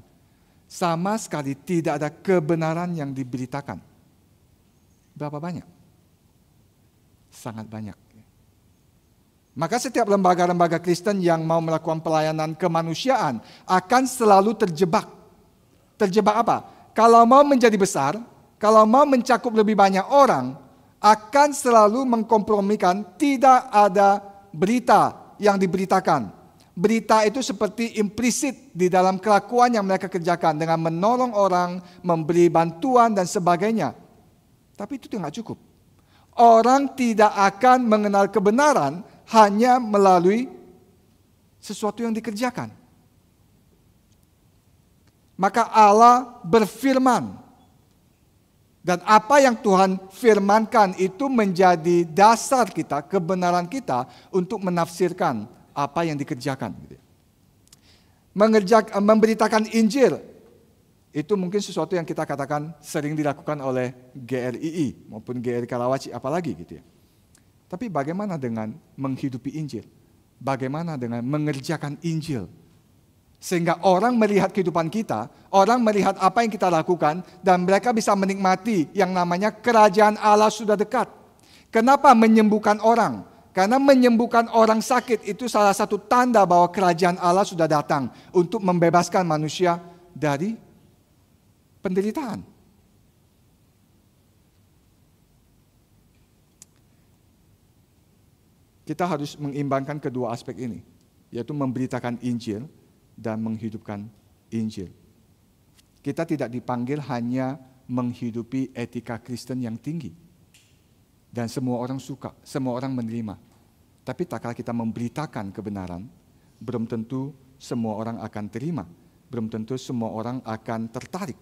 Sama sekali tidak ada kebenaran yang diberitakan. Berapa banyak? Sangat banyak. Maka setiap lembaga-lembaga Kristen yang mau melakukan pelayanan kemanusiaan akan selalu terjebak. Terjebak apa? Kalau mau menjadi besar, kalau mau mencakup lebih banyak orang, akan selalu mengkompromikan tidak ada berita yang diberitakan. Berita itu seperti implisit di dalam kelakuan yang mereka kerjakan dengan menolong orang, memberi bantuan dan sebagainya. Tapi itu tidak cukup. Orang tidak akan mengenal kebenaran hanya melalui sesuatu yang dikerjakan. Maka Allah berfirman. Dan apa yang Tuhan firmankan itu menjadi dasar kita, kebenaran kita untuk menafsirkan apa yang dikerjakan. Memberitakan Injil, itu mungkin sesuatu yang kita katakan sering dilakukan oleh GRII maupun GRI Karawaci, apalagi gitu ya. Tapi bagaimana dengan menghidupi Injil? Bagaimana dengan mengerjakan Injil? Sehingga orang melihat kehidupan kita, orang melihat apa yang kita lakukan, dan mereka bisa menikmati yang namanya kerajaan Allah sudah dekat. Kenapa menyembuhkan orang? Karena menyembuhkan orang sakit itu salah satu tanda bahwa kerajaan Allah sudah datang untuk membebaskan manusia dari penderitaan. Kita harus mengimbangkan kedua aspek ini, yaitu memberitakan Injil dan menghidupkan Injil. Kita tidak dipanggil hanya menghidupi etika Kristen yang tinggi. Dan semua orang suka, semua orang menerima. Tapi tak kala kita memberitakan kebenaran, belum tentu semua orang akan terima. Belum tentu semua orang akan tertarik.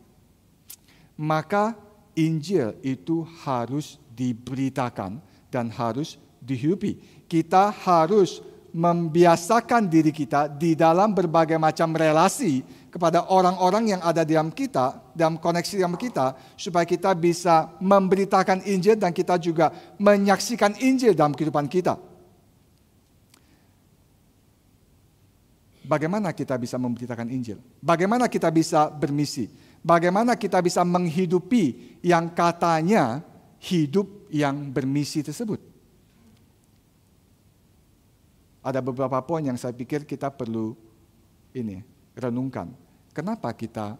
Maka Injil itu harus diberitakan dan harus dihidupi. Kita harus membiasakan diri kita di dalam berbagai macam relasi kepada orang-orang yang ada dalam kita, dalam koneksi dengan kita, supaya kita bisa memberitakan Injil dan kita juga menyaksikan Injil dalam kehidupan kita. Bagaimana kita bisa memberitakan Injil? Bagaimana kita bisa bermisi? Bagaimana kita bisa menghidupi yang katanya hidup yang bermisi tersebut? Ada beberapa poin yang saya pikir kita perlu renungkan. Kenapa kita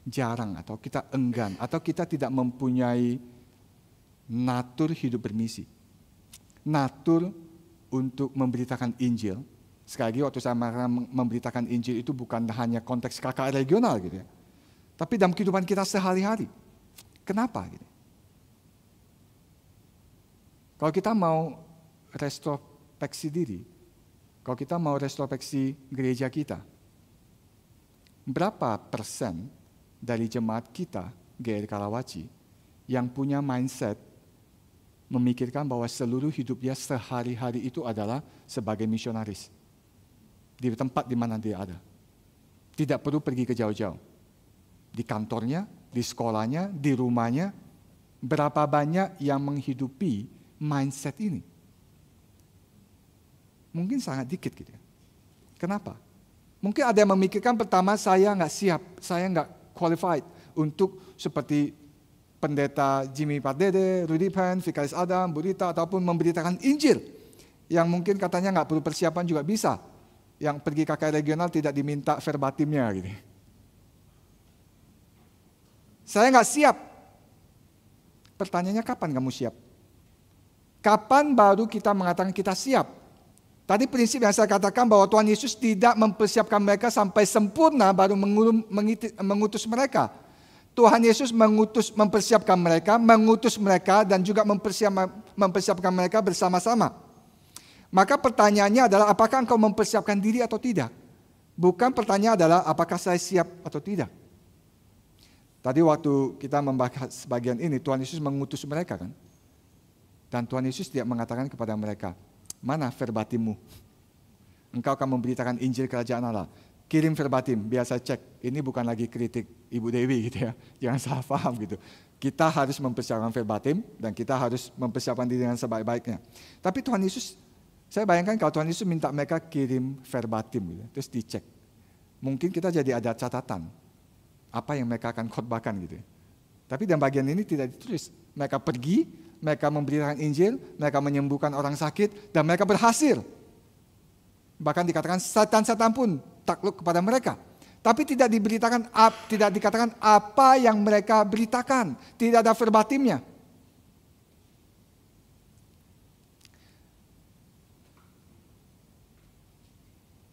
jarang atau kita enggan atau kita tidak mempunyai natur hidup bermisi? Natur untuk memberitakan Injil. Sekali lagi waktu saya memberitakan Injil itu bukan hanya konteks KKR regional gitu ya. Tapi dalam kehidupan kita sehari-hari. Kenapa gitu? Kalau kita mau retrospeksi diri, kalau kita mau retrospeksi gereja kita, berapa persen dari jemaat kita, GRI Karawaci, yang punya mindset memikirkan bahwa seluruh hidupnya sehari-hari itu adalah sebagai misionaris. Di tempat di mana dia ada. Tidak perlu pergi ke jauh-jauh. Di kantornya, di sekolahnya, di rumahnya, berapa banyak yang menghidupi mindset ini? Mungkin sangat dikit gitu ya. Kenapa? Mungkin ada yang memikirkan pertama, saya nggak siap, saya nggak qualified untuk seperti pendeta Jimmy Pardede, Rudy Pan, Vikaris Adam, Burita, ataupun memberitakan Injil. Yang mungkin katanya nggak perlu persiapan juga bisa. Yang pergi KKR regional tidak diminta verbatimnya gitu. Saya nggak siap. Pertanyaannya kapan kamu siap? Kapan baru kita mengatakan kita siap? Tadi prinsip yang saya katakan bahwa Tuhan Yesus tidak mempersiapkan mereka sampai sempurna baru mengutus mereka. Tuhan Yesus mempersiapkan mereka, mengutus mereka dan juga mempersiapkan mereka bersama-sama. Maka pertanyaannya adalah apakah engkau mempersiapkan diri atau tidak? Bukan pertanyaan adalah apakah saya siap atau tidak. Tadi waktu kita membahas bagian ini, Tuhan Yesus mengutus mereka kan. Dan Tuhan Yesus tidak mengatakan kepada mereka, mana verbatimmu? Engkau akan memberitakan Injil Kerajaan Allah. Kirim verbatim, biar saya cek. Ini bukan lagi kritik Ibu Dewi gitu ya. Jangan salah paham gitu. Kita harus mempersiapkan verbatim dan kita harus mempersiapkan diri dengan sebaik-baiknya. Tapi Tuhan Yesus, saya bayangkan kalau Tuhan Yesus minta mereka kirim verbatim gitu, terus dicek. Mungkin kita jadi ada catatan apa yang mereka akan khotbahkan gitu. Tapi dalam bagian ini tidak ditulis. Mereka pergi, mereka memberitakan Injil, mereka menyembuhkan orang sakit, dan mereka berhasil. Bahkan dikatakan setan-setan pun takluk kepada mereka. Tapi tidak dikatakan apa yang mereka beritakan. Tidak ada verbatimnya.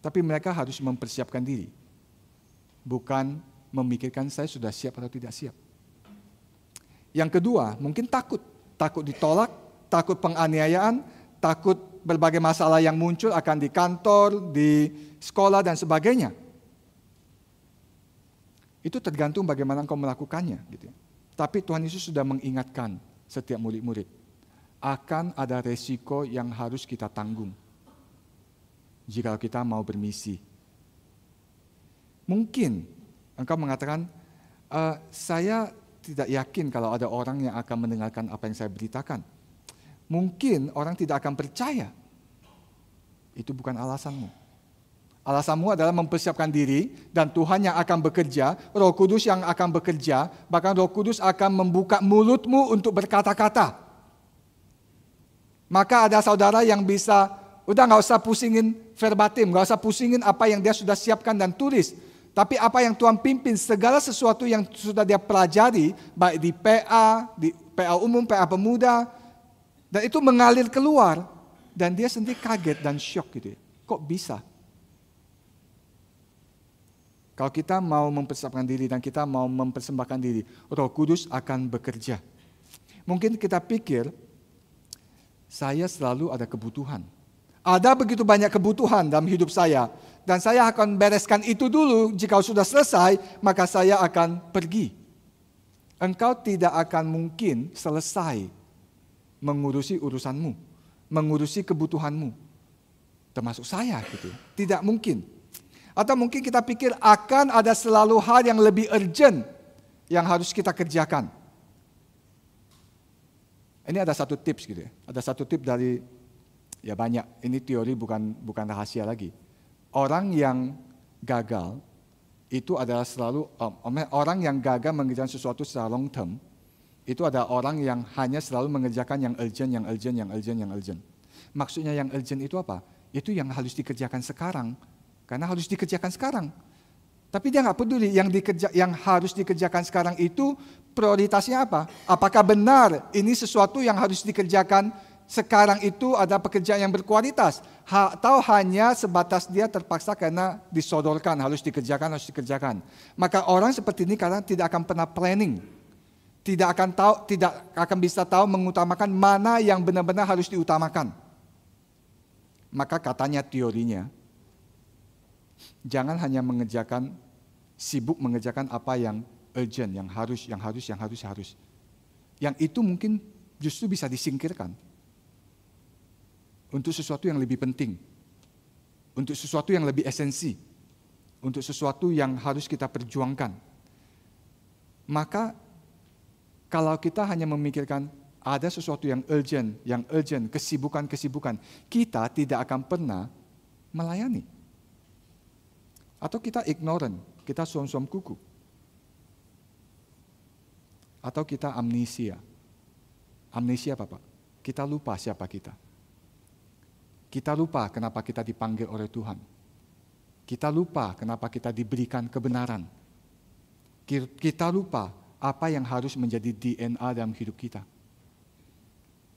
Tapi mereka harus mempersiapkan diri. Bukan memikirkan saya sudah siap atau tidak siap. Yang kedua, mungkin takut. Takut ditolak, takut penganiayaan, takut berbagai masalah yang muncul akan di kantor, di sekolah, dan sebagainya. Itu tergantung bagaimana engkau melakukannya. Gitu. Tapi Tuhan Yesus sudah mengingatkan setiap murid-murid. Akan ada resiko yang harus kita tanggung. Jika kita mau bermisi. Mungkin engkau mengatakan, saya tidak yakin kalau ada orang yang akan mendengarkan apa yang saya beritakan. Mungkin orang tidak akan percaya. Itu bukan alasanmu. Alasanmu adalah mempersiapkan diri dan Tuhan yang akan bekerja, Roh Kudus yang akan bekerja, bahkan Roh Kudus akan membuka mulutmu untuk berkata-kata. Maka ada saudara yang bisa, udah nggak usah pusingin verbatim, nggak usah pusingin apa yang dia sudah siapkan dan tulis. Tapi apa yang Tuhan pimpin, segala sesuatu yang sudah dia pelajari, baik di PA umum, PA pemuda, dan itu mengalir keluar. Dan dia sendiri kaget dan syok gitu ya. Kok bisa? Kalau kita mau mempersiapkan diri dan kita mau mempersembahkan diri, Roh Kudus akan bekerja. Mungkin kita pikir, saya selalu ada kebutuhan. Ada begitu banyak kebutuhan dalam hidup saya. Dan saya akan bereskan itu dulu. Jika sudah selesai, maka saya akan pergi. Engkau tidak akan mungkin selesai mengurusi urusanmu, mengurusi kebutuhanmu. Termasuk saya gitu. Tidak mungkin. Atau mungkin kita pikir akan ada selalu hal yang lebih urgent yang harus kita kerjakan. Ini ada satu tips gitu ya. Ada satu tips dari, ya banyak, ini teori bukan rahasia lagi. Orang yang gagal itu adalah selalu, orang yang gagal mengerjakan sesuatu secara long term, itu ada orang yang hanya selalu mengerjakan yang urgent. Maksudnya yang urgent itu apa? Itu yang harus dikerjakan sekarang. Karena harus dikerjakan sekarang. Tapi dia nggak peduli yang harus dikerjakan sekarang itu prioritasnya apa? Apakah benar ini sesuatu yang harus dikerjakan sekarang itu ada pekerjaan yang berkualitas? Atau hanya sebatas dia terpaksa karena disodorkan, harus dikerjakan. Maka orang seperti ini kadang tidak akan pernah planning. Tidak akan bisa tahu mengutamakan mana yang benar-benar harus diutamakan. Maka katanya teorinya, jangan hanya sibuk mengerjakan apa yang urgent, yang harus. Yang itu mungkin justru bisa disingkirkan. Untuk sesuatu yang lebih penting. Untuk sesuatu yang lebih esensi. Untuk sesuatu yang harus kita perjuangkan. Maka kalau kita hanya memikirkan ada sesuatu yang urgent, kesibukan, kita tidak akan pernah melayani. Atau kita ignorant, kita suam-suam kuku. Atau kita amnesia. Amnesia apa Pak? Kita lupa siapa kita. Kita lupa kenapa kita dipanggil oleh Tuhan. Kita lupa kenapa kita diberikan kebenaran. Kita lupa apa yang harus menjadi DNA dalam hidup kita.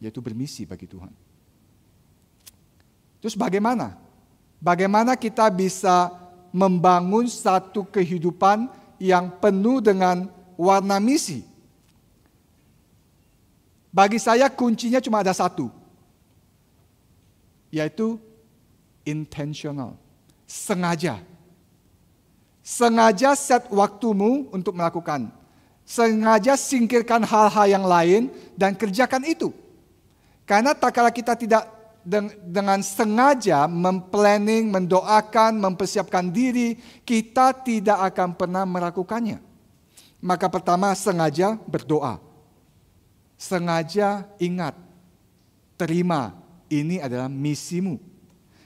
Yaitu bermisi bagi Tuhan. Terus bagaimana? Bagaimana kita bisa membangun satu kehidupan yang penuh dengan warna misi? Bagi saya kuncinya cuma ada satu, yaitu intentional, sengaja. Sengaja set waktumu untuk melakukan. Sengaja singkirkan hal-hal yang lain dan kerjakan itu. Karena tak kala kita tidak dengan sengaja memplanning, mendoakan, mempersiapkan diri, kita tidak akan pernah melakukannya. Maka pertama sengaja berdoa. Sengaja ingat, terima, ini adalah misimu.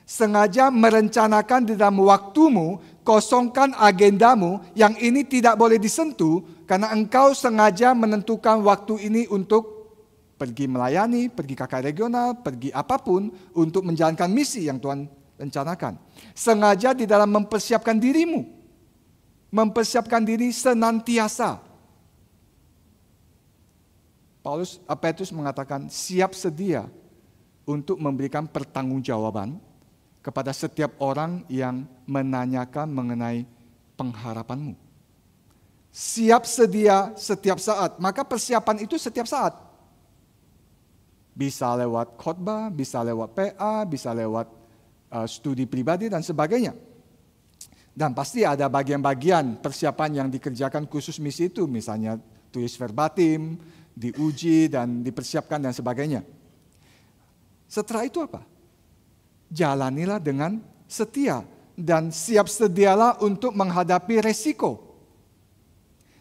Sengaja merencanakan di dalam waktumu, kosongkan agendamu yang ini tidak boleh disentuh karena engkau sengaja menentukan waktu ini untuk pergi melayani, pergi kakak regional, pergi apapun untuk menjalankan misi yang Tuhan rencanakan. Sengaja di dalam mempersiapkan dirimu. Mempersiapkan diri senantiasa. Petrus mengatakan siap sedia untuk memberikan pertanggungjawaban kepada setiap orang yang menanyakan mengenai pengharapanmu. Siap sedia setiap saat. Maka persiapan itu setiap saat. Bisa lewat khotbah, bisa lewat PA, bisa lewat studi pribadi dan sebagainya. Dan pasti ada bagian-bagian persiapan yang dikerjakan khusus misi itu. Misalnya tulis verbatim, diuji dan dipersiapkan dan sebagainya. Setelah itu apa? Jalanilah dengan setia dan siap sedialah untuk menghadapi resiko.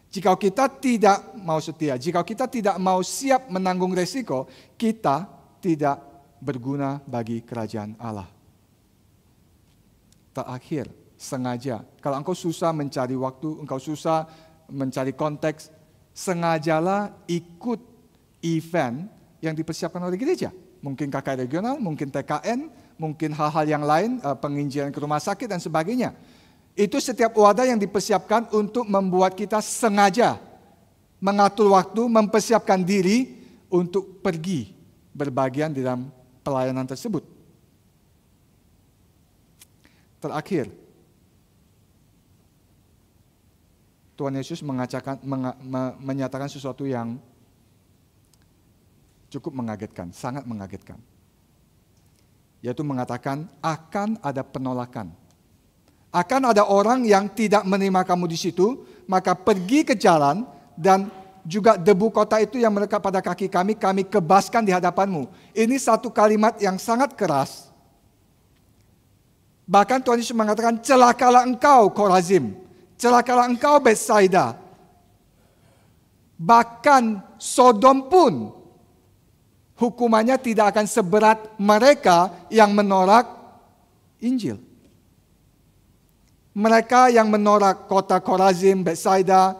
Jika kita tidak mau setia, jika kita tidak mau siap menanggung resiko, kita tidak berguna bagi kerajaan Allah. Terakhir, sengaja. Kalau engkau susah mencari waktu, engkau susah mencari konteks, sengajalah ikut event yang dipersiapkan oleh gereja. mungkin KKR regional, mungkin TKN, mungkin hal-hal yang lain, penginjilan ke rumah sakit dan sebagainya. Itu setiap wadah yang dipersiapkan untuk membuat kita sengaja mengatur waktu, mempersiapkan diri untuk pergi berbagian di dalam pelayanan tersebut. Terakhir, Tuhan Yesus menyatakan sesuatu yang cukup mengagetkan, sangat mengagetkan. Yaitu mengatakan akan ada penolakan. Akan ada orang yang tidak menerima kamu di situ, maka pergi ke jalan dan juga debu kota itu yang melekat pada kaki kami kebaskan di hadapanmu. Ini satu kalimat yang sangat keras. Bahkan Tuhan Yesus mengatakan, celakalah engkau Korazim, celakalah engkau Betsaida. Bahkan Sodom pun hukumannya tidak akan seberat mereka yang menolak Injil. Mereka yang menolak kota Korazim, Betsaida,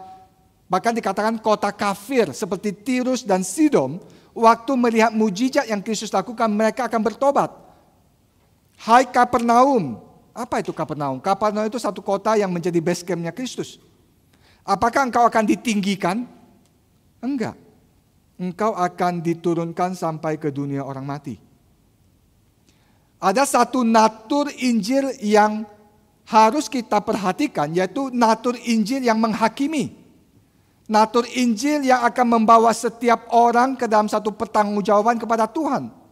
bahkan dikatakan kota kafir seperti Tirus dan Sidon, waktu melihat mujizat yang Kristus lakukan, mereka akan bertobat. Hai Kapernaum, apa itu Kapernaum? Kapernaum itu satu kota yang menjadi base camp-nya Kristus. Apakah engkau akan ditinggikan? Enggak. Engkau akan diturunkan sampai ke dunia orang mati. Ada satu natur Injil yang harus kita perhatikan, yaitu natur Injil yang menghakimi. Natur Injil yang akan membawa setiap orang ke dalam satu pertanggungjawaban kepada Tuhan.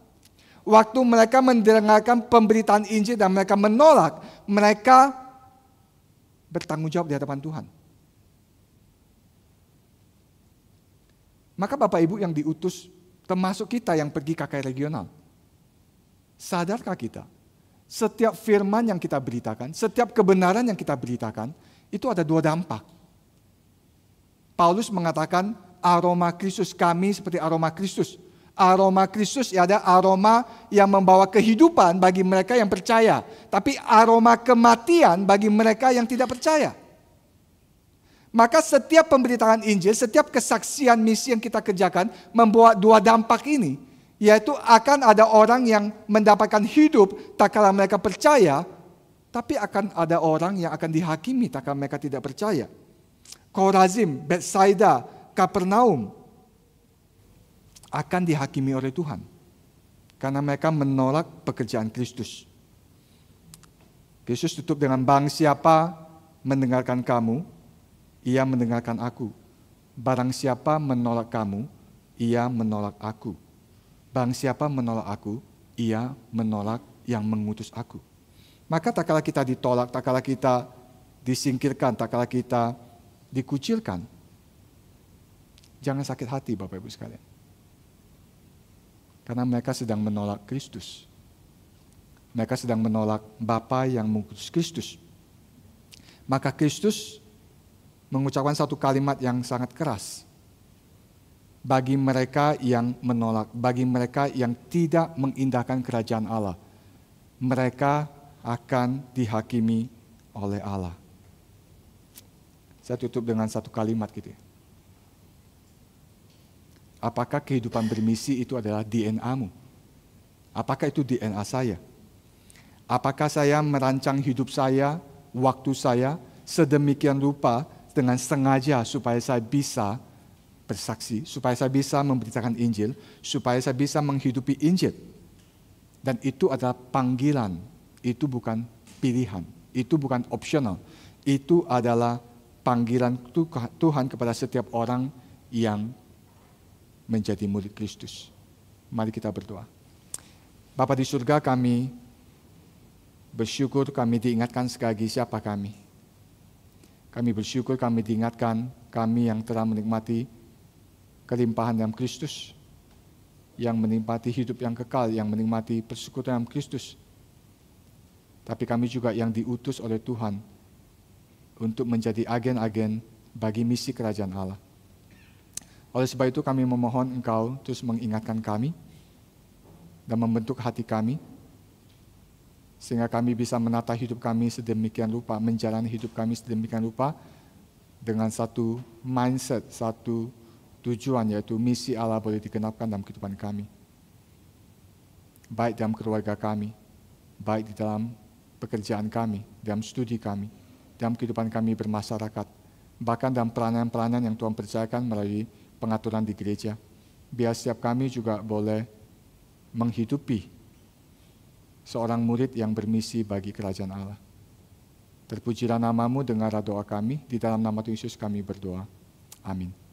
Waktu mereka mendengarkan pemberitaan Injil dan mereka menolak, mereka bertanggung jawab di hadapan Tuhan. Maka Bapak Ibu yang diutus, termasuk kita yang pergi KKR regional, sadarkah kita? Setiap firman yang kita beritakan, setiap kebenaran yang kita beritakan, itu ada dua dampak. Paulus mengatakan aroma Kristus, kami seperti aroma Kristus. Aroma Kristus ada aroma yang membawa kehidupan bagi mereka yang percaya. Tapi aroma kematian bagi mereka yang tidak percaya. Maka setiap pemberitaan Injil, setiap kesaksian misi yang kita kerjakan membawa dua dampak ini. Yaitu akan ada orang yang mendapatkan hidup tak kala mereka percaya, tapi akan ada orang yang akan dihakimi tak kala mereka tidak percaya. Korazim, Betsaida, Kapernaum akan dihakimi oleh Tuhan karena mereka menolak pekerjaan Kristus. Kristus tutup dengan barang siapa mendengarkan kamu, ia mendengarkan aku. Barang siapa menolak kamu, ia menolak aku. Barang siapa menolak aku, ia menolak yang mengutus aku. Maka tak kala kita ditolak, tak kala kita disingkirkan, tak kala kita dikucilkan, jangan sakit hati Bapak Ibu sekalian. Karena mereka sedang menolak Kristus. Mereka sedang menolak Bapa yang mengutus Kristus. Maka Kristus mengucapkan satu kalimat yang sangat keras. Bagi mereka yang menolak, bagi mereka yang tidak mengindahkan kerajaan Allah, mereka akan dihakimi oleh Allah. Saya tutup dengan satu kalimat gitu ya. Apakah kehidupan bermisi itu adalah DNA-mu? Apakah itu DNA saya? Apakah saya merancang hidup saya, waktu saya sedemikian rupa dengan sengaja supaya saya bisa bersaksi, supaya saya bisa memberitakan Injil, supaya saya bisa menghidupi Injil. Dan itu adalah panggilan, itu bukan pilihan, itu bukan opsional. Itu adalah panggilan Tuhan kepada setiap orang yang menjadi murid Kristus. Mari kita berdoa. Bapa di surga, kami bersyukur kami diingatkan sekali lagi siapa kami. Kami bersyukur kami diingatkan kami yang telah menikmati kelimpahan dalam Kristus, yang menikmati hidup yang kekal, yang menikmati persekutuan dalam Kristus. Tapi kami juga yang diutus oleh Tuhan untuk menjadi agen-agen bagi misi kerajaan Allah. Oleh sebab itu kami memohon Engkau terus mengingatkan kami dan membentuk hati kami, sehingga kami bisa menata hidup kami sedemikian rupa, menjalani hidup kami sedemikian rupa dengan satu mindset, satu tujuan, yaitu misi Allah boleh digenapkan dalam kehidupan kami. baik dalam keluarga kami, baik di dalam pekerjaan kami, dalam studi kami, dalam kehidupan kami bermasyarakat, bahkan dalam pelayanan-pelayanan yang Tuhan percayakan melalui pengaturan di gereja. Biar setiap kami juga boleh menghidupi seorang murid yang bermisi bagi kerajaan Allah. Terpujilah namamu, dengarlah doa kami, di dalam nama Tuhan Yesus kami berdoa. Amin.